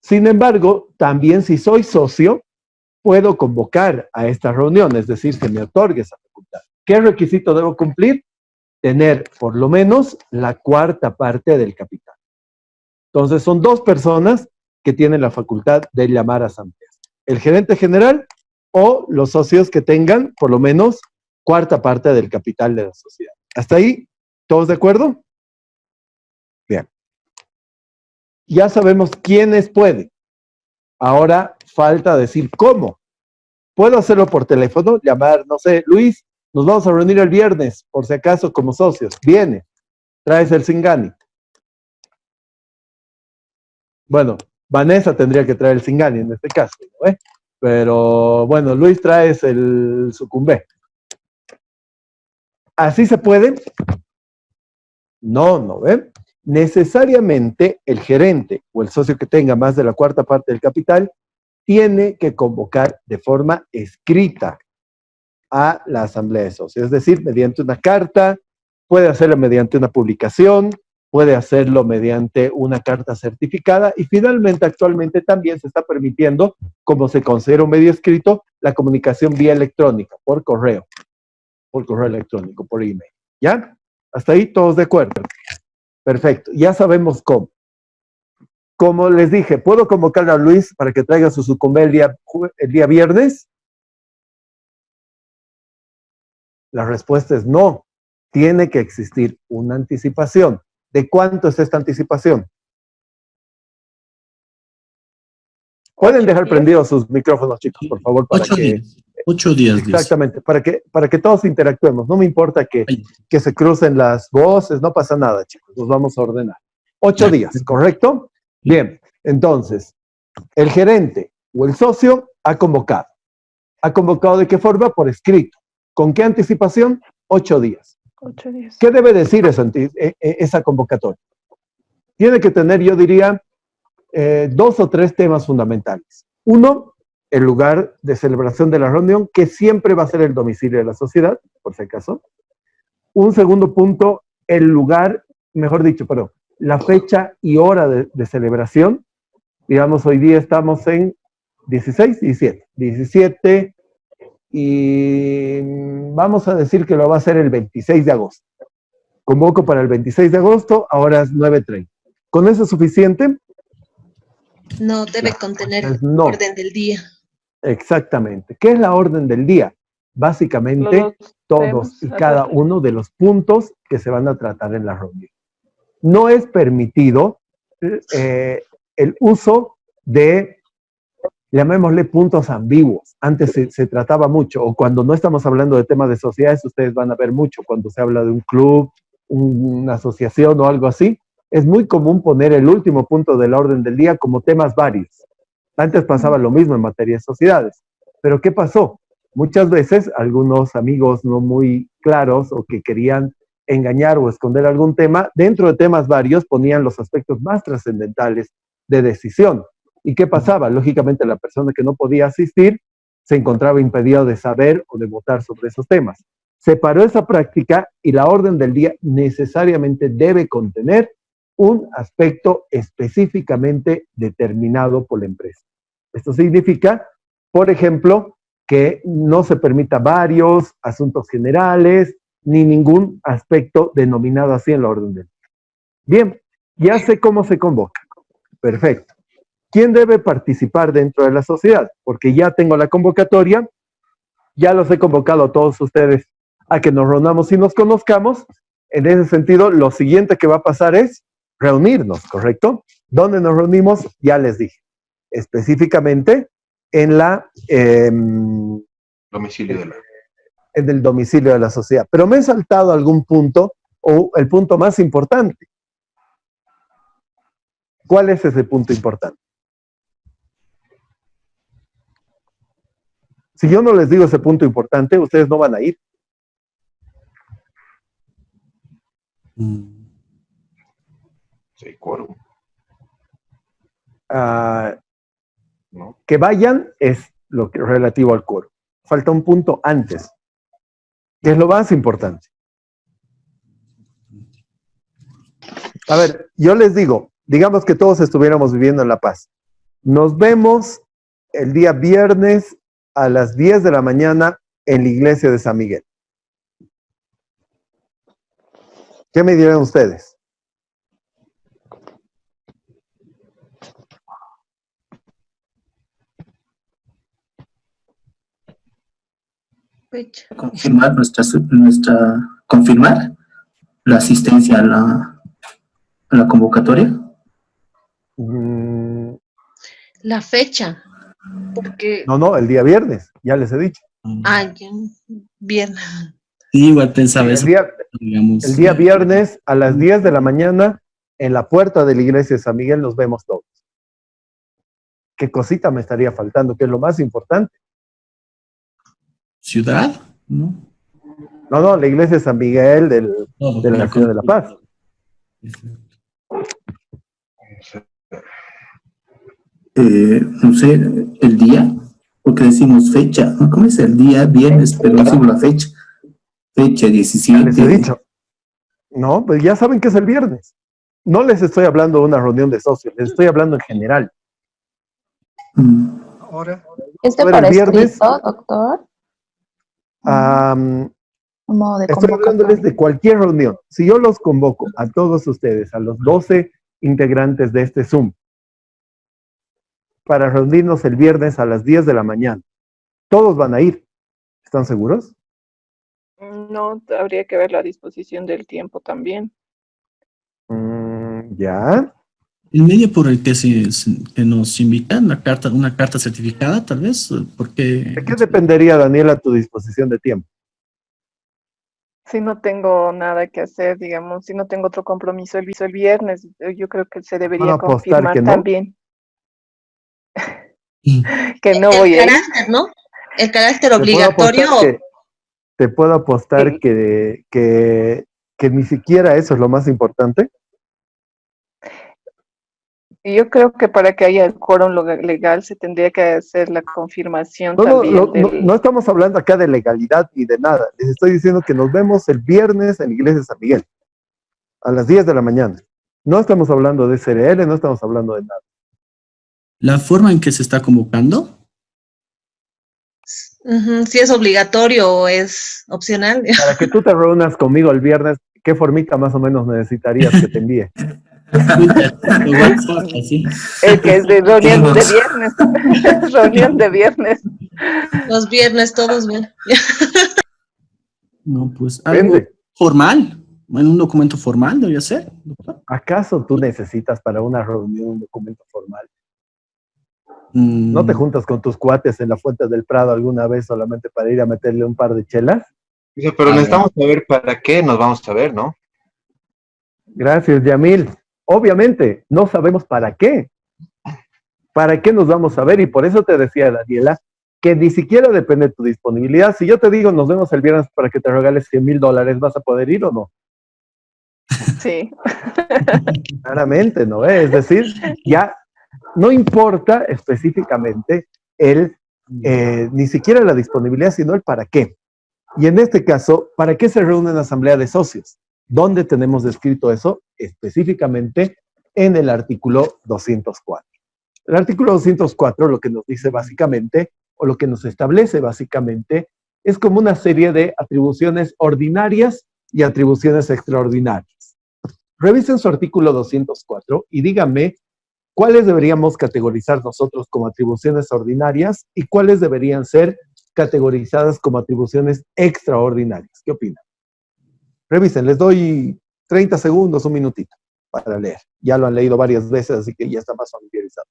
Sin embargo, también si soy socio, puedo convocar a esta reunión, es decir, se me otorgue esa facultad. ¿Qué requisito debo cumplir? Tener por lo menos la cuarta parte del capital. Entonces, son dos personas que tienen la facultad de llamar a asambleas. El gerente general o los socios que tengan por lo menos cuarta parte del capital de la sociedad. ¿Hasta ahí? ¿Todos de acuerdo? Bien. Ya sabemos quiénes pueden. Ahora falta decir cómo. Puedo hacerlo por teléfono, llamar, no sé, Luis, nos vamos a reunir el viernes, por si acaso, como socios. Viene, traes el Singani. Bueno, Vanessa tendría que traer el Singani en este caso, ¿no? Pero bueno, Luis traes el Sucumbé. ¿Así se puede? No, ¿no ve? Necesariamente el gerente o el socio que tenga más de la cuarta parte del capital tiene que convocar de forma escrita a la asamblea de socios, es decir, mediante una carta, puede hacerlo mediante una publicación, puede hacerlo mediante una carta certificada y finalmente actualmente también se está permitiendo, como se considera un medio escrito, la comunicación vía electrónica, por correo electrónico, por email. ¿Ya? Hasta ahí todos de acuerdo. Perfecto, ya sabemos cómo. Como les dije, ¿puedo convocar a Luis para que traiga su sucumbé el día viernes? La respuesta es no. Tiene que existir una anticipación. ¿De cuánto es esta anticipación? Pueden dejar prendidos sus micrófonos, chicos, por favor, para 8 que... días. 8 días. Exactamente, para que todos interactuemos. No me importa que se crucen las voces, no pasa nada, chicos, nos vamos a ordenar. 8 días, ¿correcto? Bien, entonces, el gerente o el socio ha convocado. ¿Ha convocado de qué forma? Por escrito. ¿Con qué anticipación? 8 días. 8 días. ¿Qué debe decir esa convocatoria? Tiene que tener, yo diría, 2 o 3 temas fundamentales. Uno, el lugar de celebración de la reunión, que siempre va a ser el domicilio de la sociedad, por si acaso. Un segundo punto, el lugar, mejor dicho, perdón, la fecha y hora de celebración. Digamos, hoy día estamos en 17 y vamos a decir que lo va a hacer el 26 de agosto. Convoco para el 26 de agosto, ahora es 9:30. ¿Con eso es suficiente? No, debe contener no. orden del día. Exactamente. ¿Qué es la orden del día? Básicamente, todos y cada uno de los puntos que se van a tratar en la reunión. No es permitido el uso de, llamémosle, puntos ambiguos. Antes se trataba mucho, o cuando no estamos hablando de temas de sociedades, ustedes van a ver mucho cuando se habla de un club, una asociación o algo así. Es muy común poner el último punto de la orden del día como temas varios. Antes pasaba lo mismo en materia de sociedades. Pero ¿qué pasó? Muchas veces algunos amigos no muy claros o que querían engañar o esconder algún tema, dentro de temas varios ponían los aspectos más trascendentales de decisión. ¿Y qué pasaba? Lógicamente la persona que no podía asistir se encontraba impedido de saber o de votar sobre esos temas. Se paró esa práctica y la orden del día necesariamente debe contener un aspecto específicamente determinado por la empresa. Esto significa, por ejemplo, que no se permita varios asuntos generales, ni ningún aspecto denominado así en la orden del día. Bien, ya sé cómo se convoca. Perfecto. ¿Quién debe participar dentro de la sociedad? Porque ya tengo la convocatoria, ya los he convocado a todos ustedes a que nos reunamos y nos conozcamos. En ese sentido, lo siguiente que va a pasar es reunirnos, ¿correcto? ¿Dónde nos reunimos? Ya les dije. Específicamente en Domicilio de la... en el domicilio de la sociedad. Pero me he saltado algún punto, o el punto más importante. ¿Cuál es ese punto importante? Si yo no les digo ese punto importante, ustedes no van a ir. Sí, quórum. ¿No? Que vayan es lo que relativo al quórum. Falta un punto antes, que es lo más importante. A ver, yo les digo, digamos que todos estuviéramos viviendo en La Paz. Nos vemos el día viernes a las 10 de la mañana en la iglesia de San Miguel. ¿Qué me dirán ustedes? Fecha. Confirmar la asistencia a la convocatoria. La fecha. Porque. No, el día viernes, ya les he dicho. Bien. Sí, igual pensaba eso. El día viernes a las 10 de la mañana en la puerta de la iglesia de San Miguel nos vemos todos. ¿Qué cosita me estaría faltando? ¿Qué es lo más importante? ¿Ciudad? ¿No? No, la iglesia de San Miguel de la ciudad de La Paz. No sé, el día, porque decimos fecha, ¿no? ¿Cómo es el día? Viernes, pero decimos la fecha. Fecha 17. Les he dicho. No, pues ya saben que es el viernes. No les estoy hablando de una reunión de socios, les estoy hablando en general. Ahora, ¿Este Ahora, por el viernes, escrito, doctor? Modo de estoy hablándoles convocatoria. de cualquier reunión. Si yo los convoco a todos ustedes, a los 12 integrantes de este Zoom, para reunirnos el viernes a las 10 de la mañana, todos van a ir. ¿Están seguros? No, habría que ver la disposición del tiempo también. Ya. El medio por el que que nos invitan, una carta certificada, tal vez, porque... ¿De qué dependería, Daniela, tu disposición de tiempo? Si no tengo nada que hacer, digamos, si no tengo otro compromiso el viernes, yo creo que se debería ¿Van a apostar confirmar que no? también. Que no voy a ir. Carácter, ¿no? El carácter obligatorio. Te puedo apostar que ni siquiera eso es lo más importante. Y yo creo que para que haya el quórum legal se tendría que hacer la confirmación también. No estamos hablando acá de legalidad ni de nada. Les estoy diciendo que nos vemos el viernes en la iglesia de San Miguel, a las 10 de la mañana. No estamos hablando de SRL, no estamos hablando de nada. ¿La forma en que se está convocando? Si es obligatorio o es opcional. Para que tú te reúnas conmigo el viernes, ¿qué formita más o menos necesitarías que te envíe? El que es de reunión de viernes. Reunión de viernes. Los viernes todos bien. No, pues algo formal. En un documento formal debería ser, doctor. ¿Acaso tú necesitas para una reunión un documento formal? ¿No te juntas con tus cuates en la Fuente del Prado alguna vez solamente para ir a meterle un par de chelas? Dice, pero necesitamos saber para qué nos vamos a ver, ¿no? Gracias, Yamil. Obviamente, no sabemos para qué. ¿Para qué nos vamos a ver? Y por eso te decía, Daniela, que ni siquiera depende de tu disponibilidad. Si yo te digo, nos vemos el viernes para que te regales $100,000, ¿vas a poder ir o no? Sí. Claramente, ¿no? Es decir, ya no importa específicamente ni siquiera la disponibilidad, sino el para qué. Y en este caso, ¿para qué se reúne una asamblea de socios? ¿Dónde tenemos descrito eso? Específicamente en el artículo 204. El artículo 204 lo que nos dice básicamente, o lo que nos establece básicamente, es como una serie de atribuciones ordinarias y atribuciones extraordinarias. Revisen su artículo 204 y díganme cuáles deberíamos categorizar nosotros como atribuciones ordinarias y cuáles deberían ser categorizadas como atribuciones extraordinarias. ¿Qué opinan? Revisen, les doy 30 segundos, un minutito para leer. Ya lo han leído varias veces, así que ya está más familiarizado.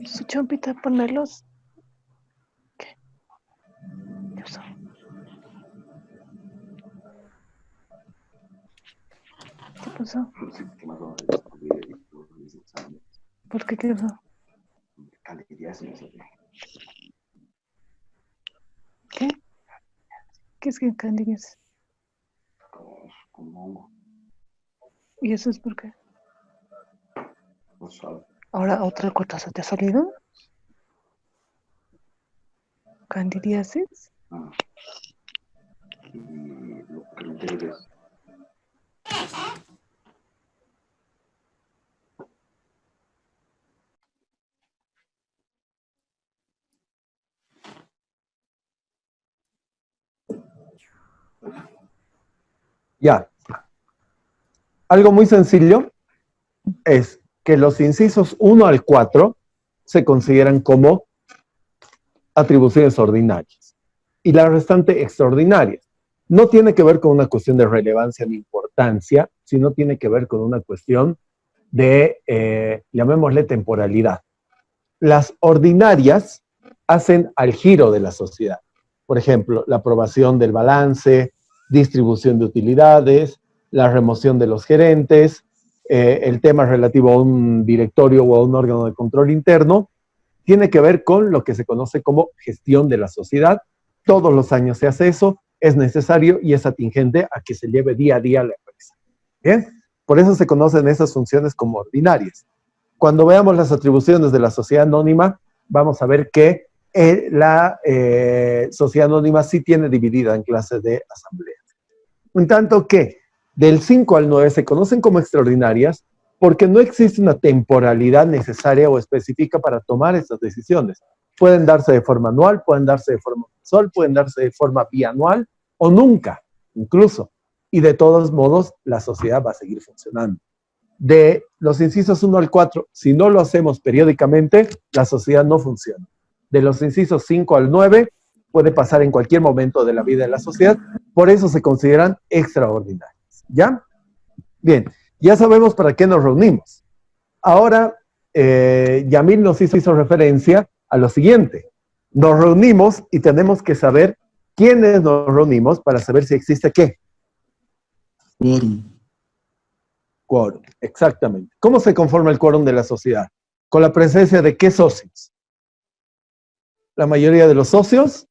Su champita, ponerlos. ¿Qué? ¿Qué pasó? ¿Qué pasó? ¿Por qué? ¿Qué pasó? ¿Qué? ¿Qué es que candillas? ¿Y eso es por qué? ¿Ahora otra cortaza te ha salido? ¿Candidiasis? Ya. Algo muy sencillo es que los incisos 1 al 4 se consideran como atribuciones ordinarias y la restante extraordinarias. No tiene que ver con una cuestión de relevancia ni importancia, sino tiene que ver con una cuestión de, llamémosle, temporalidad. Las ordinarias hacen al giro de la sociedad. Por ejemplo, la aprobación del balance, distribución de utilidades, la remoción de los gerentes, el tema relativo a un directorio o a un órgano de control interno, tiene que ver con lo que se conoce como gestión de la sociedad. Todos los años se hace eso, es necesario y es atingente a que se lleve día a día la empresa. ¿Bien? Por eso se conocen esas funciones como ordinarias. Cuando veamos las atribuciones de la sociedad anónima, vamos a ver que la sociedad anónima sí tiene dividida en clases de asamblea. En tanto que del 5 al 9 se conocen como extraordinarias porque no existe una temporalidad necesaria o específica para tomar estas decisiones. Pueden darse de forma anual, pueden darse de forma mensual, pueden darse de forma bianual o nunca, incluso. Y de todos modos, la sociedad va a seguir funcionando. De los incisos 1 al 4, si no lo hacemos periódicamente, la sociedad no funciona. De los incisos 5 al 9, puede pasar en cualquier momento de la vida de la sociedad, por eso se consideran extraordinarias. ¿Ya? Bien, ya sabemos para qué nos reunimos. Ahora, Yamil nos hizo referencia a lo siguiente. Nos reunimos y tenemos que saber quiénes nos reunimos para saber si existe qué. Quórum. Quórum, exactamente. ¿Cómo se conforma el quórum de la sociedad? ¿Con la presencia de qué socios? La mayoría de los socios.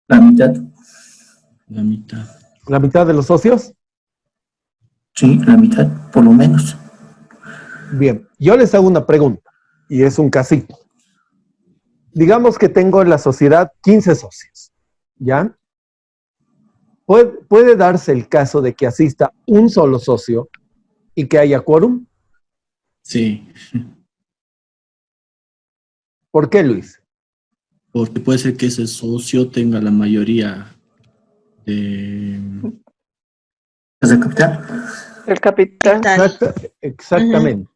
La mitad. La mitad. ¿La mitad de los socios? Sí, la mitad, por lo menos. Bien, yo les hago una pregunta, y es un casito. Digamos que tengo en la sociedad 15 socios, ¿ya? ¿Puede darse el caso de que asista un solo socio y que haya quórum? Sí, ¿Por qué, Luis? porque puede ser que ese socio tenga la mayoría de... ¿Es el capital? El capital. Exactamente.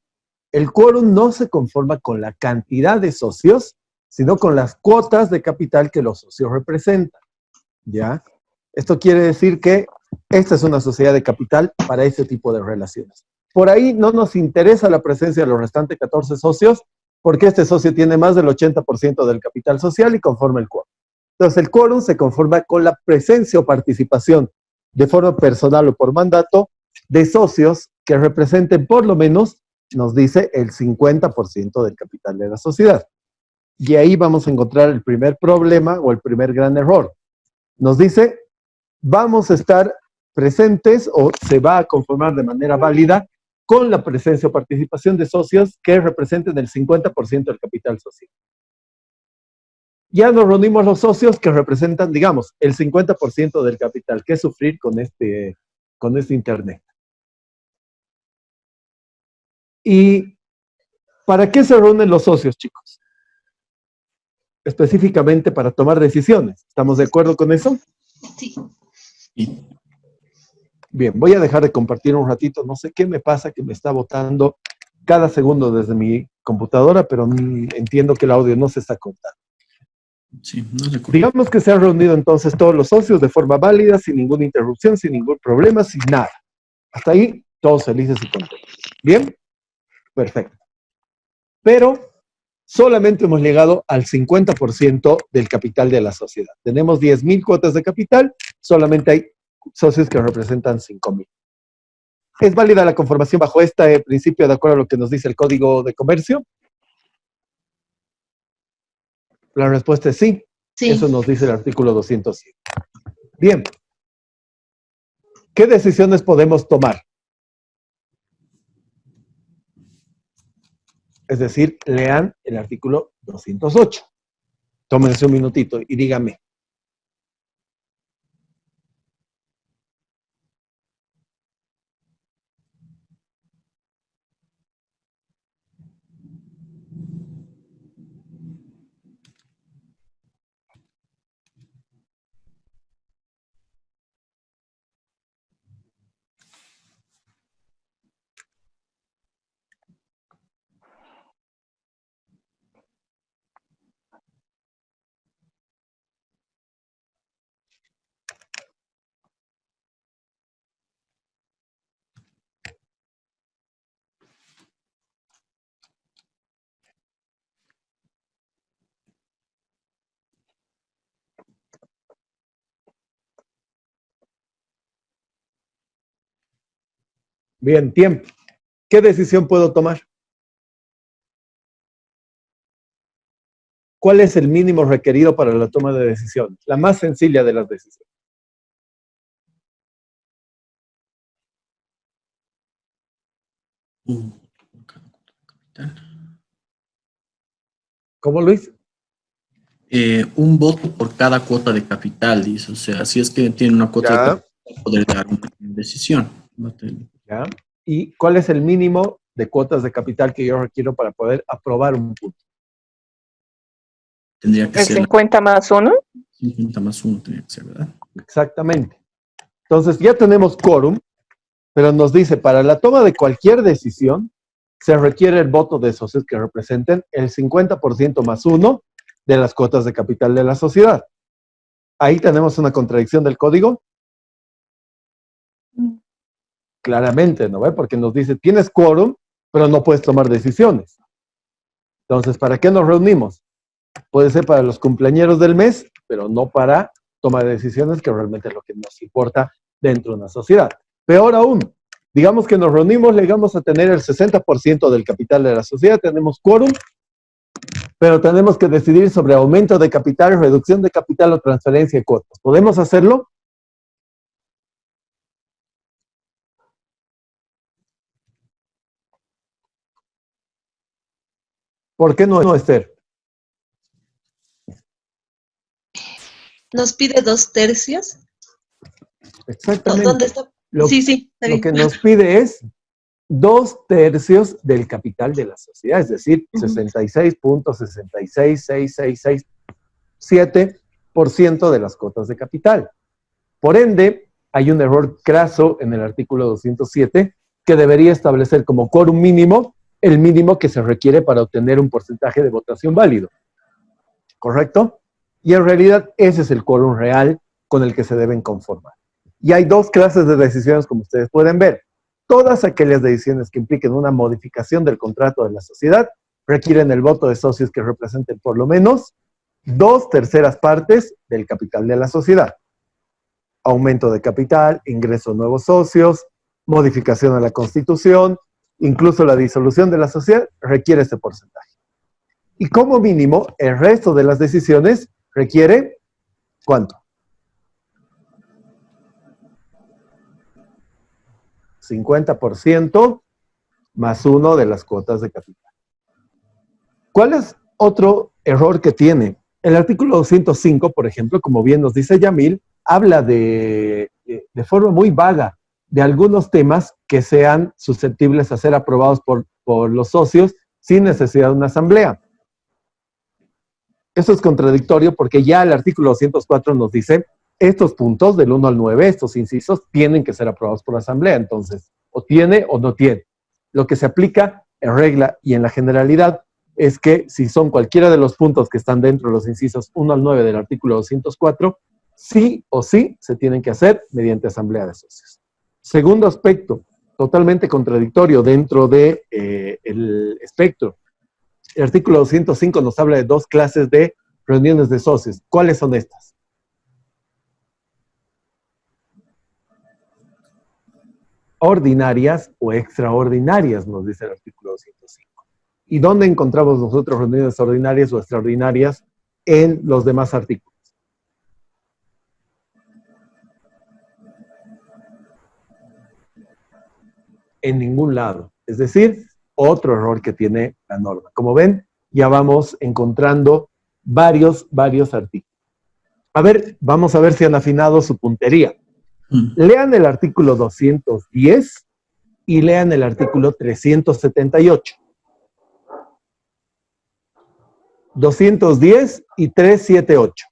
El quórum no se conforma con la cantidad de socios, sino con las cuotas de capital que los socios representan, ¿ya? Esto quiere decir que esta es una sociedad de capital para este tipo de relaciones. Por ahí no nos interesa la presencia de los restantes 14 socios, porque este socio tiene más del 80% del capital social y conforma el quórum. Entonces, el quórum se conforma con la presencia o participación de forma personal o por mandato de socios que representen por lo menos, nos dice, el 50% del capital de la sociedad. Y ahí vamos a encontrar el primer problema o el primer gran error. Nos dice, vamos a estar presentes o se va a conformar de manera válida con la presencia o participación de socios que representen el 50% del capital social. Ya nos reunimos los socios que representan, digamos, el 50% del capital. ¿Qué sufrir con este Internet? ¿Y para qué se reúnen los socios, chicos? Específicamente para tomar decisiones. ¿Estamos de acuerdo con eso? Sí. Bien, voy a dejar de compartir un ratito. No sé qué me pasa, que me está botando cada segundo desde mi computadora, pero entiendo que el audio no se está cortando. Sí, no se corta. Digamos que se han reunido entonces todos los socios de forma válida, sin ninguna interrupción, sin ningún problema, sin nada. Hasta ahí, todos felices y contentos. ¿Bien? Perfecto. Pero solamente hemos llegado al 50% del capital de la sociedad. Tenemos 10,000 cuotas de capital, solamente hay socios que representan 5,000. ¿Es válida la conformación bajo este principio de acuerdo a lo que nos dice el Código de Comercio? La respuesta es sí. Sí. Eso nos dice el artículo 207. Bien. ¿Qué decisiones podemos tomar? Es decir, lean el artículo 208. Tómense un minutito y díganme. Bien, tiempo. ¿Qué decisión puedo tomar? ¿Cuál es el mínimo requerido para la toma de decisiones? La más sencilla de las decisiones. ¿Cómo, Luis? Un voto por cada cuota de capital, dice. O sea, si es que tiene una cuota de capital, poder dar una decisión. ¿Ya? ¿Y cuál es el mínimo de cuotas de capital que yo requiero para poder aprobar un punto? Tendría que ¿El ser 50 más 1? 50 más 1, tendría que ser, ¿verdad? Exactamente. Entonces ya tenemos quórum, pero nos dice, para la toma de cualquier decisión, se requiere el voto de socios que representen el 50% más 1 de las cuotas de capital de la sociedad. Ahí tenemos una contradicción del código. Claramente, ¿no ve? Porque nos dice, tienes quórum, pero no puedes tomar decisiones. Entonces, ¿para qué nos reunimos? Puede ser para los cumpleañeros del mes, pero no para tomar decisiones, que realmente es lo que nos importa dentro de una sociedad. Peor aún, digamos que nos reunimos, llegamos a tener el 60% del capital de la sociedad, tenemos quórum, pero tenemos que decidir sobre aumento de capital, reducción de capital o transferencia de cuotas. ¿Podemos hacerlo? ¿Por qué no, Esther? Nos pide 2/3. Exactamente. ¿Dónde está? Sí, está Lo bien. que nos pide es 2/3 del capital de la sociedad, es decir, 66.66667% de las cuotas de capital. Por ende, hay un error craso en el artículo 207 que debería establecer como quórum mínimo el mínimo que se requiere para obtener un porcentaje de votación válido. ¿Correcto? Y en realidad ese es el quórum real con el que se deben conformar. Y hay dos clases de decisiones, como ustedes pueden ver. Todas aquellas decisiones que impliquen una modificación del contrato de la sociedad requieren el voto de socios que representen por lo menos 2/3 partes del capital de la sociedad. Aumento de capital, ingreso de nuevos socios, modificación a la Constitución, incluso la disolución de la sociedad requiere este porcentaje. Y como mínimo, el resto de las decisiones requiere, ¿cuánto? 50% más 1 de las cuotas de capital. ¿Cuál es otro error que tiene? El artículo 205, por ejemplo, como bien nos dice Yamil, habla de forma muy vaga de algunos temas que sean susceptibles a ser aprobados por los socios sin necesidad de una asamblea. Eso es contradictorio porque ya el artículo 204 nos dice estos puntos del 1 al 9, estos incisos, tienen que ser aprobados por la asamblea. Entonces, o tiene o no tiene. Lo que se aplica en regla y en la generalidad es que si son cualquiera de los puntos que están dentro de los incisos 1 al 9 del artículo 204, sí o sí se tienen que hacer mediante asamblea de socios. Segundo aspecto, totalmente contradictorio dentro de el espectro. El artículo 205 nos habla de 2 clases de reuniones de socios. ¿Cuáles son estas? Ordinarias o extraordinarias, nos dice el artículo 205. ¿Y dónde encontramos nosotros reuniones ordinarias o extraordinarias en los demás artículos? En ningún lado. Es decir, otro error que tiene la norma. Como ven, ya vamos encontrando varios artículos. A ver, vamos a ver si han afinado su puntería. Lean el artículo 210 y lean el artículo 378. 210 y 378.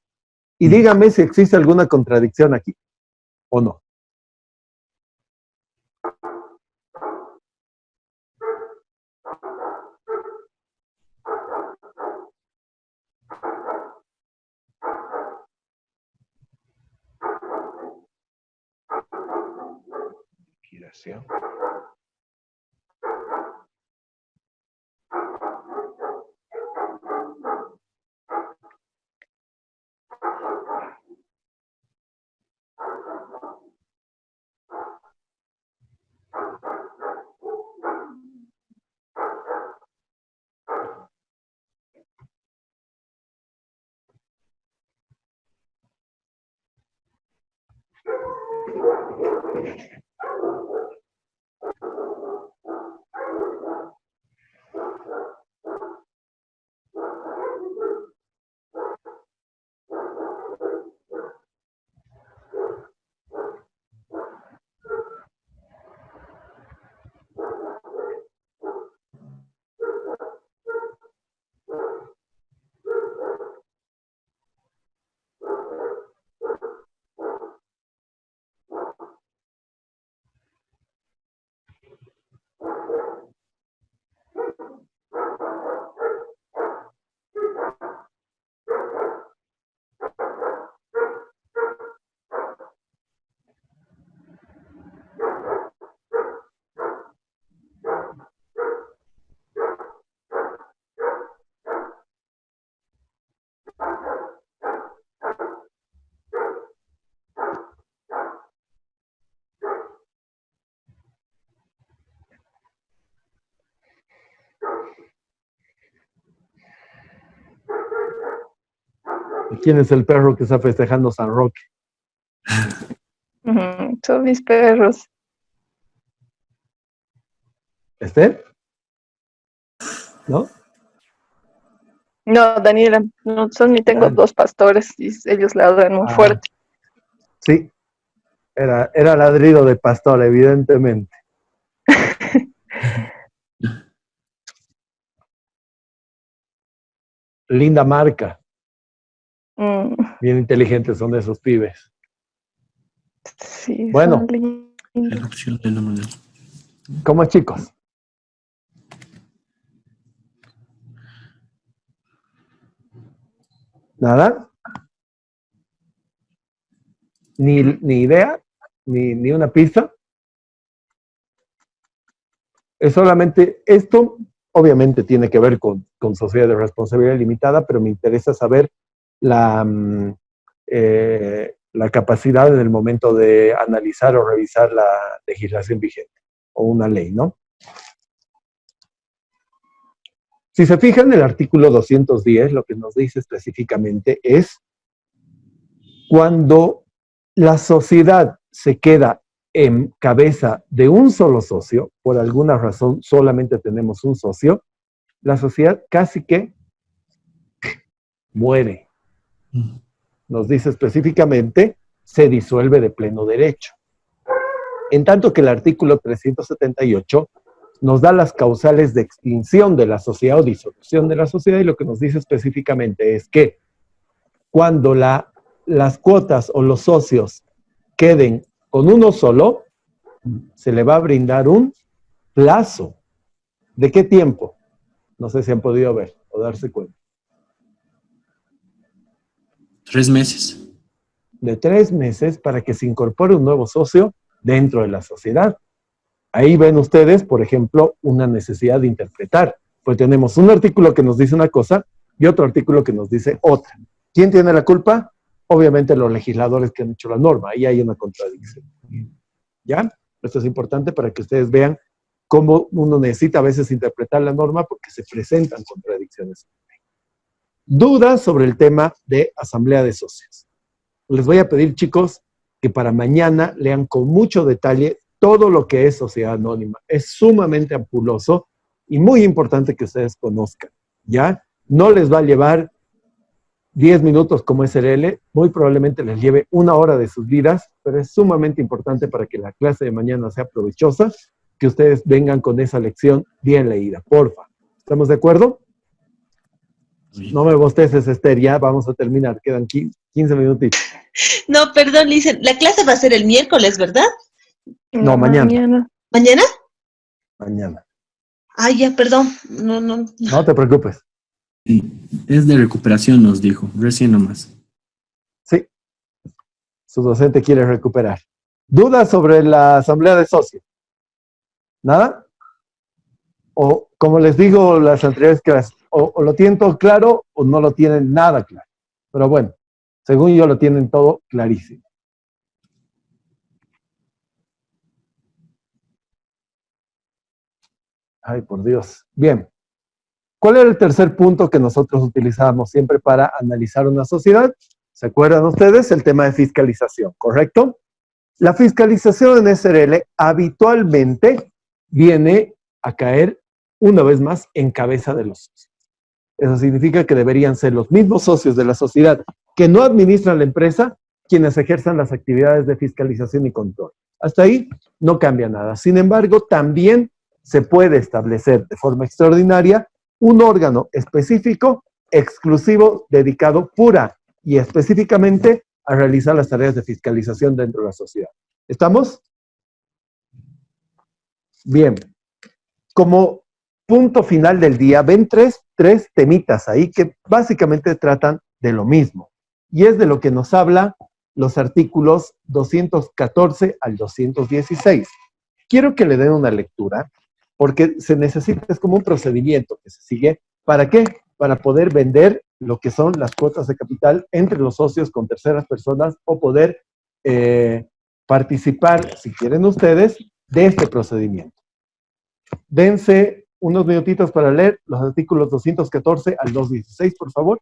Y díganme si existe alguna contradicción aquí o no. Liquidación. ¿Quién es el perro que está festejando San Roque? Son mis perros. ¿Este? ¿No? No, Daniela, no son ni tengo 2 pastores y ellos ladran muy fuerte. Sí, era ladrido de pastor, evidentemente. Linda marca. Bien inteligentes son esos pibes. Sí, bueno, ¿cómo chicos? ¿Nada? ¿Ni idea? ¿Ni una pista? Es solamente esto, obviamente tiene que ver con sociedad de responsabilidad limitada, pero me interesa saber la, la capacidad en el momento de analizar o revisar la legislación vigente o una ley, ¿no? Si se fijan, el artículo 210 lo que nos dice específicamente es cuando la sociedad se queda en cabeza de un solo socio, por alguna razón solamente tenemos un socio, la sociedad casi que muere. Nos dice específicamente, se disuelve de pleno derecho. En tanto que el artículo 378 nos da las causales de extinción de la sociedad o disolución de la sociedad, y lo que nos dice específicamente es que cuando las cuotas o los socios queden con uno solo, se le va a brindar un plazo. ¿De qué tiempo? No sé si han podido ver o darse cuenta. 3 meses. De 3 meses para que se incorpore un nuevo socio dentro de la sociedad. Ahí ven ustedes, por ejemplo, una necesidad de interpretar. Pues tenemos un artículo que nos dice una cosa y otro artículo que nos dice otra. ¿Quién tiene la culpa? Obviamente los legisladores que han hecho la norma. Ahí hay una contradicción. ¿Ya? Esto es importante para que ustedes vean cómo uno necesita a veces interpretar la norma porque se presentan contradicciones. Dudas sobre el tema de asamblea de socios. Les voy a pedir, chicos, que para mañana lean con mucho detalle todo lo que es sociedad anónima. Es sumamente ampuloso y muy importante que ustedes conozcan, ¿ya? No les va a llevar 10 minutos como SRL, muy probablemente les lleve 1 hora de sus vidas, pero es sumamente importante para que la clase de mañana sea provechosa, que ustedes vengan con esa lección bien leída, porfa. ¿Estamos de acuerdo? No me bosteces, Esther, ya vamos a terminar, quedan 15 minutitos. No, perdón, Lisa, la clase va a ser el miércoles, ¿verdad? No, mañana. ¿Mañana? Mañana. Ay, ya, perdón. No. No te preocupes. Sí, es de recuperación, nos dijo, recién nomás. Sí, su docente quiere recuperar. ¿Dudas sobre la asamblea de socios? ¿Nada? O como les digo las anteriores clases, o lo tienen todo claro o no lo tienen nada claro. Pero bueno, según yo lo tienen todo clarísimo. Ay, por Dios. Bien. ¿Cuál era el tercer punto que nosotros utilizábamos siempre para analizar una sociedad? ¿Se acuerdan ustedes? El tema de fiscalización, ¿correcto? La fiscalización en SRL habitualmente viene a caer una vez más en cabeza de los socios. Eso significa que deberían ser los mismos socios de la sociedad que no administran la empresa quienes ejerzan las actividades de fiscalización y control. Hasta ahí no cambia nada. Sin embargo, también se puede establecer de forma extraordinaria un órgano específico, exclusivo, dedicado pura y específicamente a realizar las tareas de fiscalización dentro de la sociedad. ¿Estamos? Bien. Como punto final del día, ven tres temitas ahí que básicamente tratan de lo mismo. Y es de lo que nos habla los artículos 214 al 216. Quiero que le den una lectura, porque se necesita, es como un procedimiento que se sigue. ¿Para qué? Para poder vender lo que son las cuotas de capital entre los socios con terceras personas o poder participar, si quieren ustedes, de este procedimiento. Dense unos minutitos para leer los artículos 214 al 216, por favor.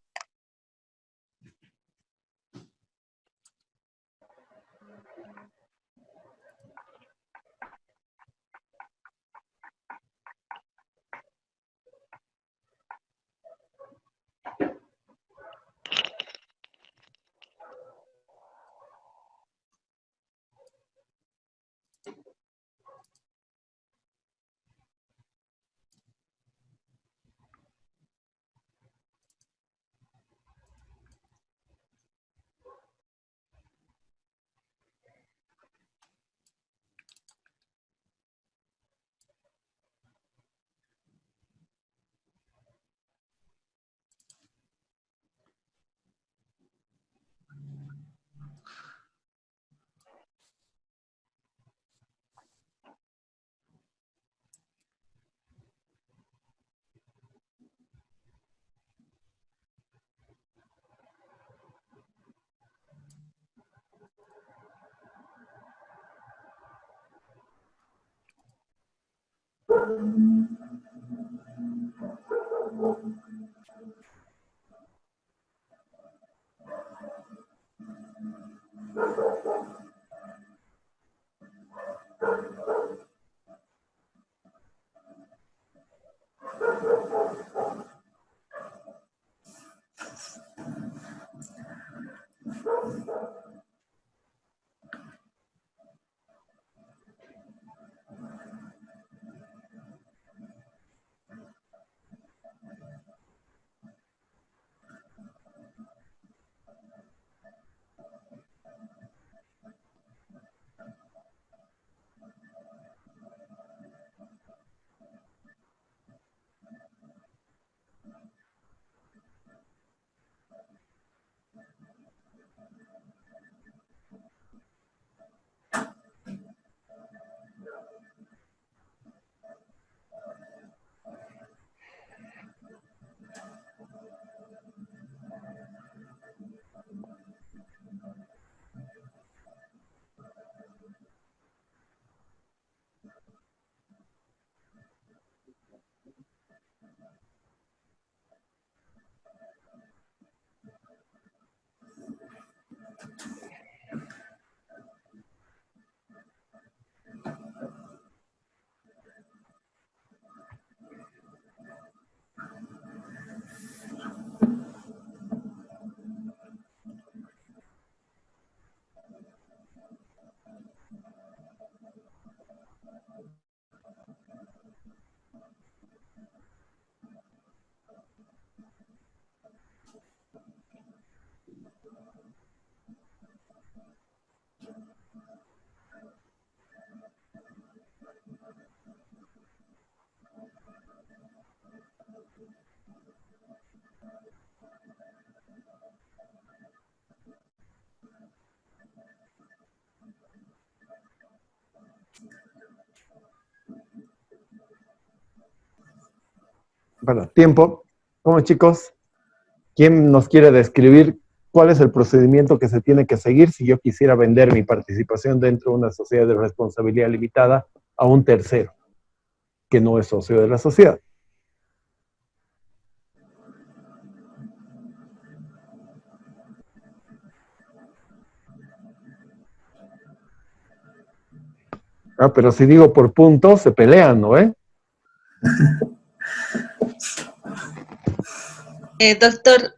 Bueno, tiempo. ¿Cómo, chicos? ¿Quién nos quiere describir cuál es el procedimiento que se tiene que seguir si yo quisiera vender mi participación dentro de una sociedad de responsabilidad limitada a un tercero que no es socio de la sociedad? Ah, pero si digo por puntos, se pelean, ¿no? Doctor,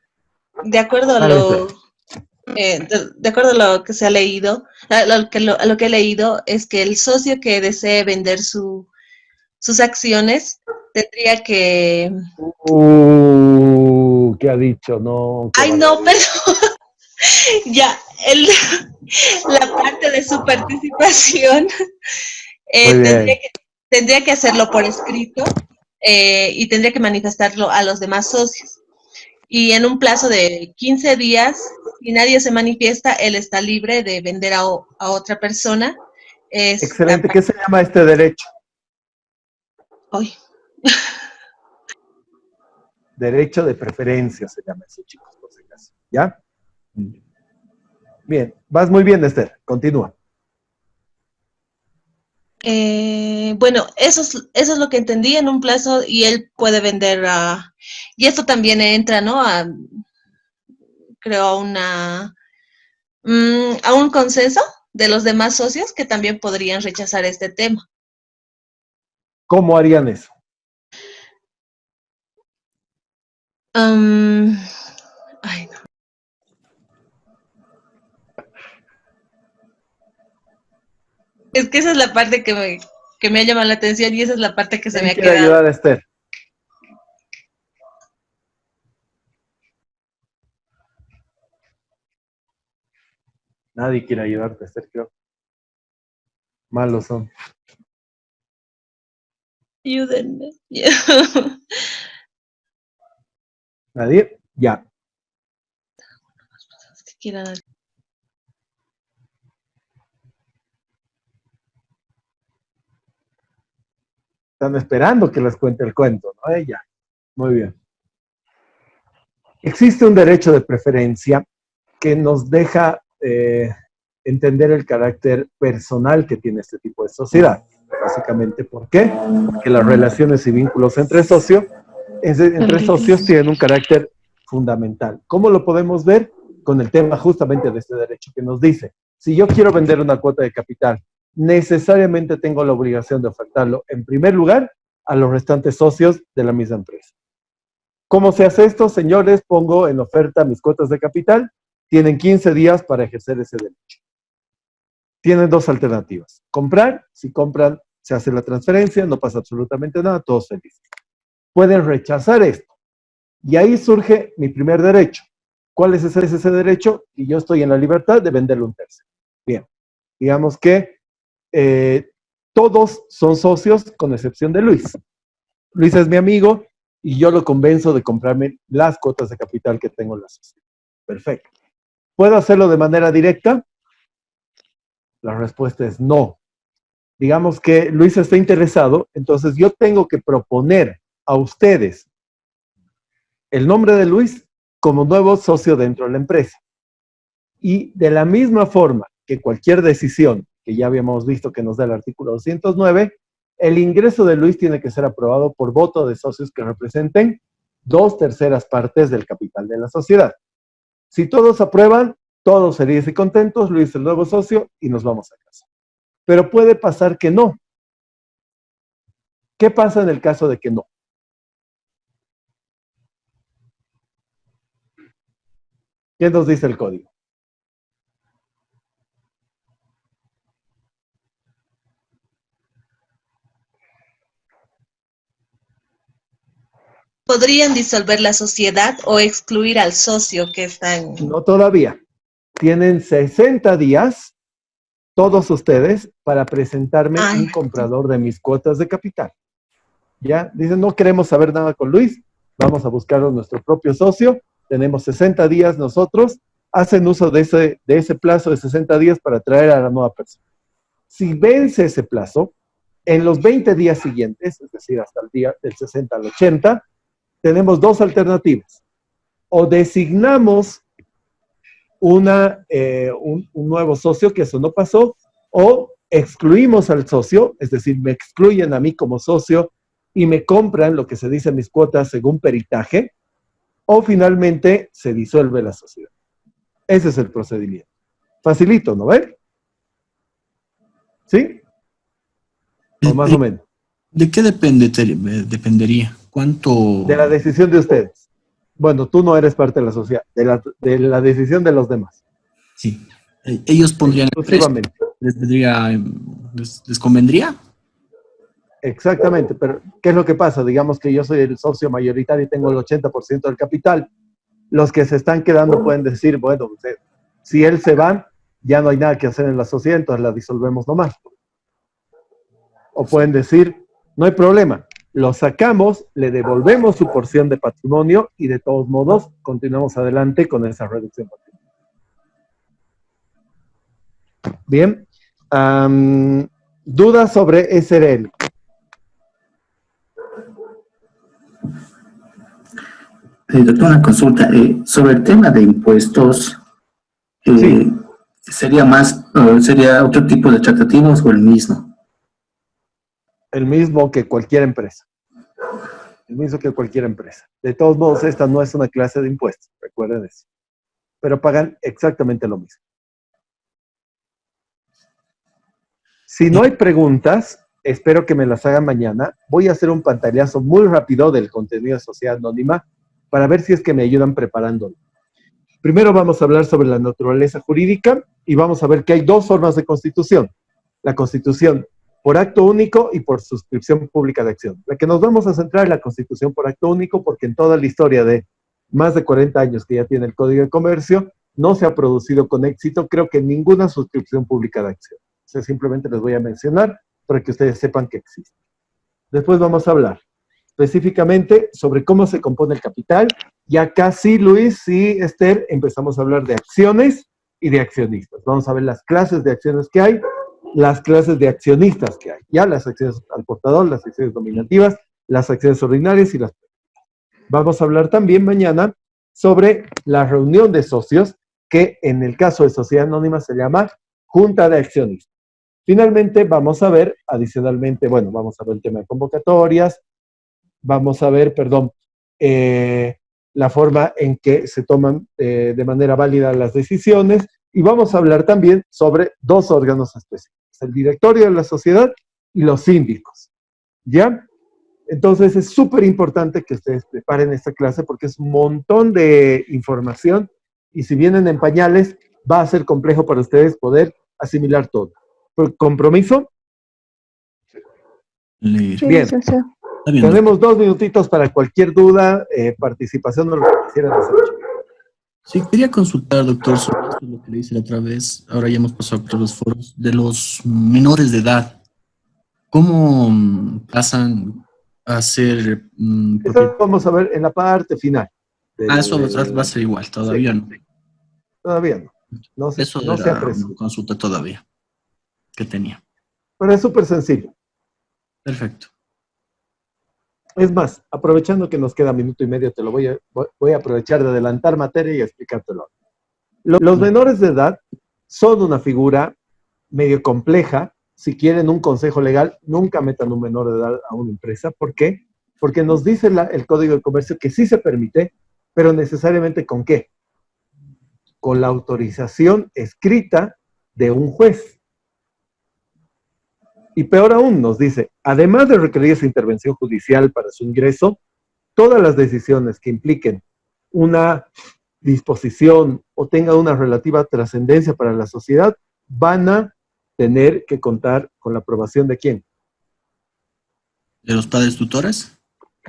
de acuerdo a de acuerdo a lo que se ha leído, a lo que he leído, es que el socio que desee vender sus acciones tendría que... ¿Qué ha dicho? No. Ay, no, perdón. Ya, la parte de su participación tendría que hacerlo por escrito y tendría que manifestarlo a los demás socios. Y en un plazo de 15 días, si nadie se manifiesta, él está libre de vender a otra persona. Excelente. ¿Qué se llama este derecho? Hoy. Derecho de preferencia se llama eso, chicos, por si acaso. ¿Ya? Bien. Vas muy bien, Esther. Continúa. Bueno, eso es lo que entendí en un plazo y él puede vender y esto también entra, ¿no? Creo a un consenso de los demás socios que también podrían rechazar este tema. ¿Cómo harían eso? Ay, no. Es que esa es la parte que me ha llamado la atención y esa es la parte que se me ha quedado. ¿Quién quiere ayudar a Esther? Nadie quiere ayudarte, Esther, creo. Malos son. Ayúdenme. ¿Nadie? Ya. Que quieran. Están esperando que les cuente el cuento, ¿no? Ya. Muy bien. Existe un derecho de preferencia que nos deja entender el carácter personal que tiene este tipo de sociedad. básicamente. ¿Por qué? Porque las relaciones y vínculos entre socios tienen un carácter fundamental. ¿Cómo lo podemos ver? Con el tema justamente de este derecho que nos dice, si yo quiero vender una cuota de capital, necesariamente tengo la obligación de ofertarlo, en primer lugar, a los restantes socios de la misma empresa. ¿Cómo se hace esto? Señores, pongo en oferta mis cuotas de capital, tienen 15 días para ejercer ese derecho. Tienen dos alternativas. Comprar, si compran, se hace la transferencia, no pasa absolutamente nada, todos felices. Pueden rechazar esto. Y ahí surge mi primer derecho. ¿Cuál es ese derecho? Y yo estoy en la libertad de venderle un tercero. Bien, digamos que todos son socios con excepción de Luis. Luis es mi amigo y yo lo convenzo de comprarme las cuotas de capital que tengo en la sociedad. Perfecto. ¿Puedo hacerlo de manera directa? La respuesta es no. Digamos que Luis está interesado, entonces yo tengo que proponer a ustedes el nombre de Luis como nuevo socio dentro de la empresa. Y de la misma forma que cualquier decisión que ya habíamos visto que nos da el artículo 209, el ingreso de Luis tiene que ser aprobado por voto de socios que representen 2/3 partes del capital de la sociedad. Si todos aprueban, todos felices y contentos, Luis es el nuevo socio y nos vamos a casa. Pero puede pasar que no. ¿Qué pasa en el caso de que no? ¿Qué nos dice el código? ¿Podrían disolver la sociedad o excluir al socio que está en...? No todavía. Tienen 60 días, todos ustedes, para presentarme un comprador de mis cuotas de capital. ¿Ya? Dicen, no queremos saber nada con Luis, vamos a buscar a nuestro propio socio, tenemos 60 días nosotros, hacen uso de ese plazo de 60 días para traer a la nueva persona. Si vence ese plazo, en los 20 días siguientes, es decir, hasta el día del 60 al 80, tenemos dos alternativas. O designamos un nuevo socio, que eso no pasó, o excluimos al socio, es decir, me excluyen a mí como socio y me compran lo que se dice mis cuotas según peritaje, o finalmente se disuelve la sociedad. Ese es el procedimiento. Facilito, ¿no ven? ¿Sí? O más o menos. ¿De qué dependería? ¿Cuánto? De la decisión de ustedes. Bueno, tú no eres parte de la sociedad, de la decisión de los demás. Sí. Ellos pondrían el precio. ¿Les convendría? Exactamente, pero ¿qué es lo que pasa? Digamos que yo soy el socio mayoritario y tengo el 80% del capital. Los que se están quedando pueden decir, bueno, si él se va, ya no hay nada que hacer en la sociedad, entonces la disolvemos nomás. O pueden decir, no hay problema, lo sacamos, le devolvemos su porción de patrimonio y de todos modos continuamos adelante con esa reducción patrimonial. Bien. ¿Dudas sobre SRL? Doctor, una consulta. Sobre el tema de impuestos, Sí. ¿sería otro tipo de tratativos o el mismo? El mismo que cualquier empresa. El mismo que cualquier empresa. De todos modos, esta no es una clase de impuestos, recuerden eso. Pero pagan exactamente lo mismo. Si no hay preguntas, espero que me las hagan mañana. Voy a hacer un pantallazo muy rápido del contenido de Sociedad Anónima para ver si es que me ayudan preparándolo. Primero vamos a hablar sobre la naturaleza jurídica y vamos a ver que hay dos formas de constitución. La constitución por acto único y por suscripción pública de acción. La que nos vamos a centrar es la constitución por acto único porque en toda la historia de más de 40 años que ya tiene el Código de Comercio, no se ha producido con éxito, creo que ninguna suscripción pública de acción. O sea, simplemente les voy a mencionar para que ustedes sepan que existe. Después vamos a hablar específicamente sobre cómo se compone el capital. Y acá sí, Luis y Esther, empezamos a hablar de acciones y de accionistas. Vamos a ver las clases de acciones que hay, las clases de accionistas que hay. Ya las acciones al portador, las acciones dominativas, las acciones ordinarias y las... Vamos a hablar también mañana sobre la reunión de socios, que en el caso de sociedad anónima se llama junta de accionistas. Finalmente, vamos a ver, adicionalmente, bueno, vamos a ver el tema de convocatorias, vamos a ver, la forma en que se toman de manera válida las decisiones y vamos a hablar también sobre dos órganos específicos, el directorio de la sociedad y los síndicos, ¿ya? Entonces es súper importante que ustedes preparen esta clase porque es un montón de información y si vienen en pañales va a ser complejo para ustedes poder asimilar todo. ¿Compromiso? Sí, Bien. licenciado. Está bien, Tenemos 2 minutitos para cualquier duda, participación o lo que quisieran hacer. sí, quería consultar, doctor, sobre esto, lo que le hice la otra vez. Ahora ya hemos pasado por los foros de los menores de edad. ¿Cómo pasan a ser Eso vamos a ver en la parte final. eso va a ser igual, todavía Sí, no. sí. Todavía no. No se Eso era apresure. una consulta todavía que tenía. Pero es súper sencillo. Perfecto. Es más, aprovechando que nos queda minuto y medio, te lo voy a aprovechar de adelantar materia y explicártelo. Los menores de edad son una figura medio compleja. Si quieren un consejo legal, nunca metan un menor de edad a una empresa. ¿Por qué? Porque nos dice el Código de Comercio que sí se permite, pero necesariamente ¿con qué? Con la autorización escrita de un juez. Y peor aún, nos dice, además de requerir esa intervención judicial para su ingreso, todas las decisiones que impliquen una disposición o tengan una relativa trascendencia para la sociedad van a tener que contar con la aprobación de quién. ¿De los padres tutores?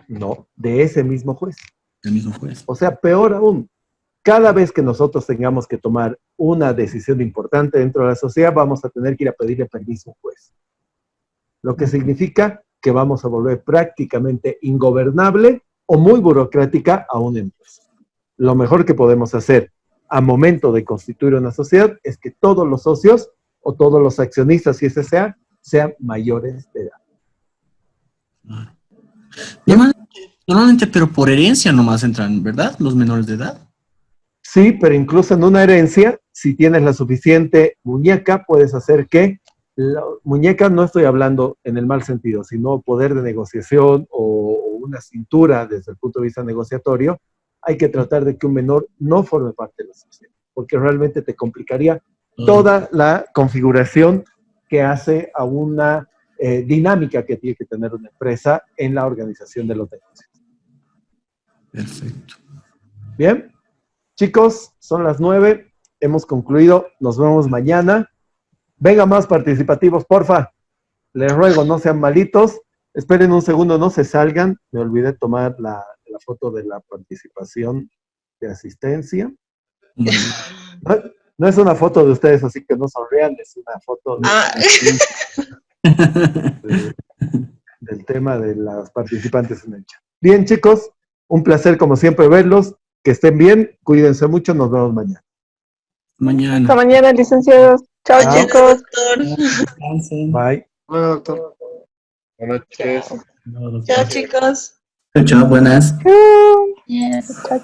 No, de ese mismo juez. Del mismo juez. O sea, peor aún, cada vez que nosotros tengamos que tomar una decisión importante dentro de la sociedad, vamos a tener que ir a pedirle permiso a un juez. Lo que significa que vamos a volver prácticamente ingobernable o muy burocrática a una empresa. Lo mejor que podemos hacer a momento de constituir una sociedad es que todos los socios o todos los accionistas, si ese sea, sean mayores de edad. Normalmente, pero por herencia nomás entran, ¿verdad? Los menores de edad. Sí, pero incluso en una herencia, si tienes la suficiente muñeca, puedes hacer que muñeca, no estoy hablando en el mal sentido, sino poder de negociación o una cintura desde el punto de vista negociatorio, hay que tratar de que un menor no forme parte de la sociedad, porque realmente te complicaría toda la configuración que hace a una dinámica que tiene que tener una empresa en la organización de los negocios. Perfecto. Bien, chicos, son las 9, hemos concluido, nos vemos mañana. Venga más participativos, porfa. Les ruego, no sean malitos. Esperen un segundo, no se salgan. Me olvidé tomar la foto de la participación de asistencia. No es una foto de ustedes, así que no sonrían, es una foto del tema de las participantes en el chat. Bien, chicos, un placer como siempre verlos. Que estén bien, cuídense mucho, nos vemos mañana. Mañana. Hasta mañana, licenciados. Chao, Chao. chicos. Descansen. Bye. Bueno, doctor. Buenas noches. No, doctor. Chao, chicos. Chao, buenas. Yes, chao.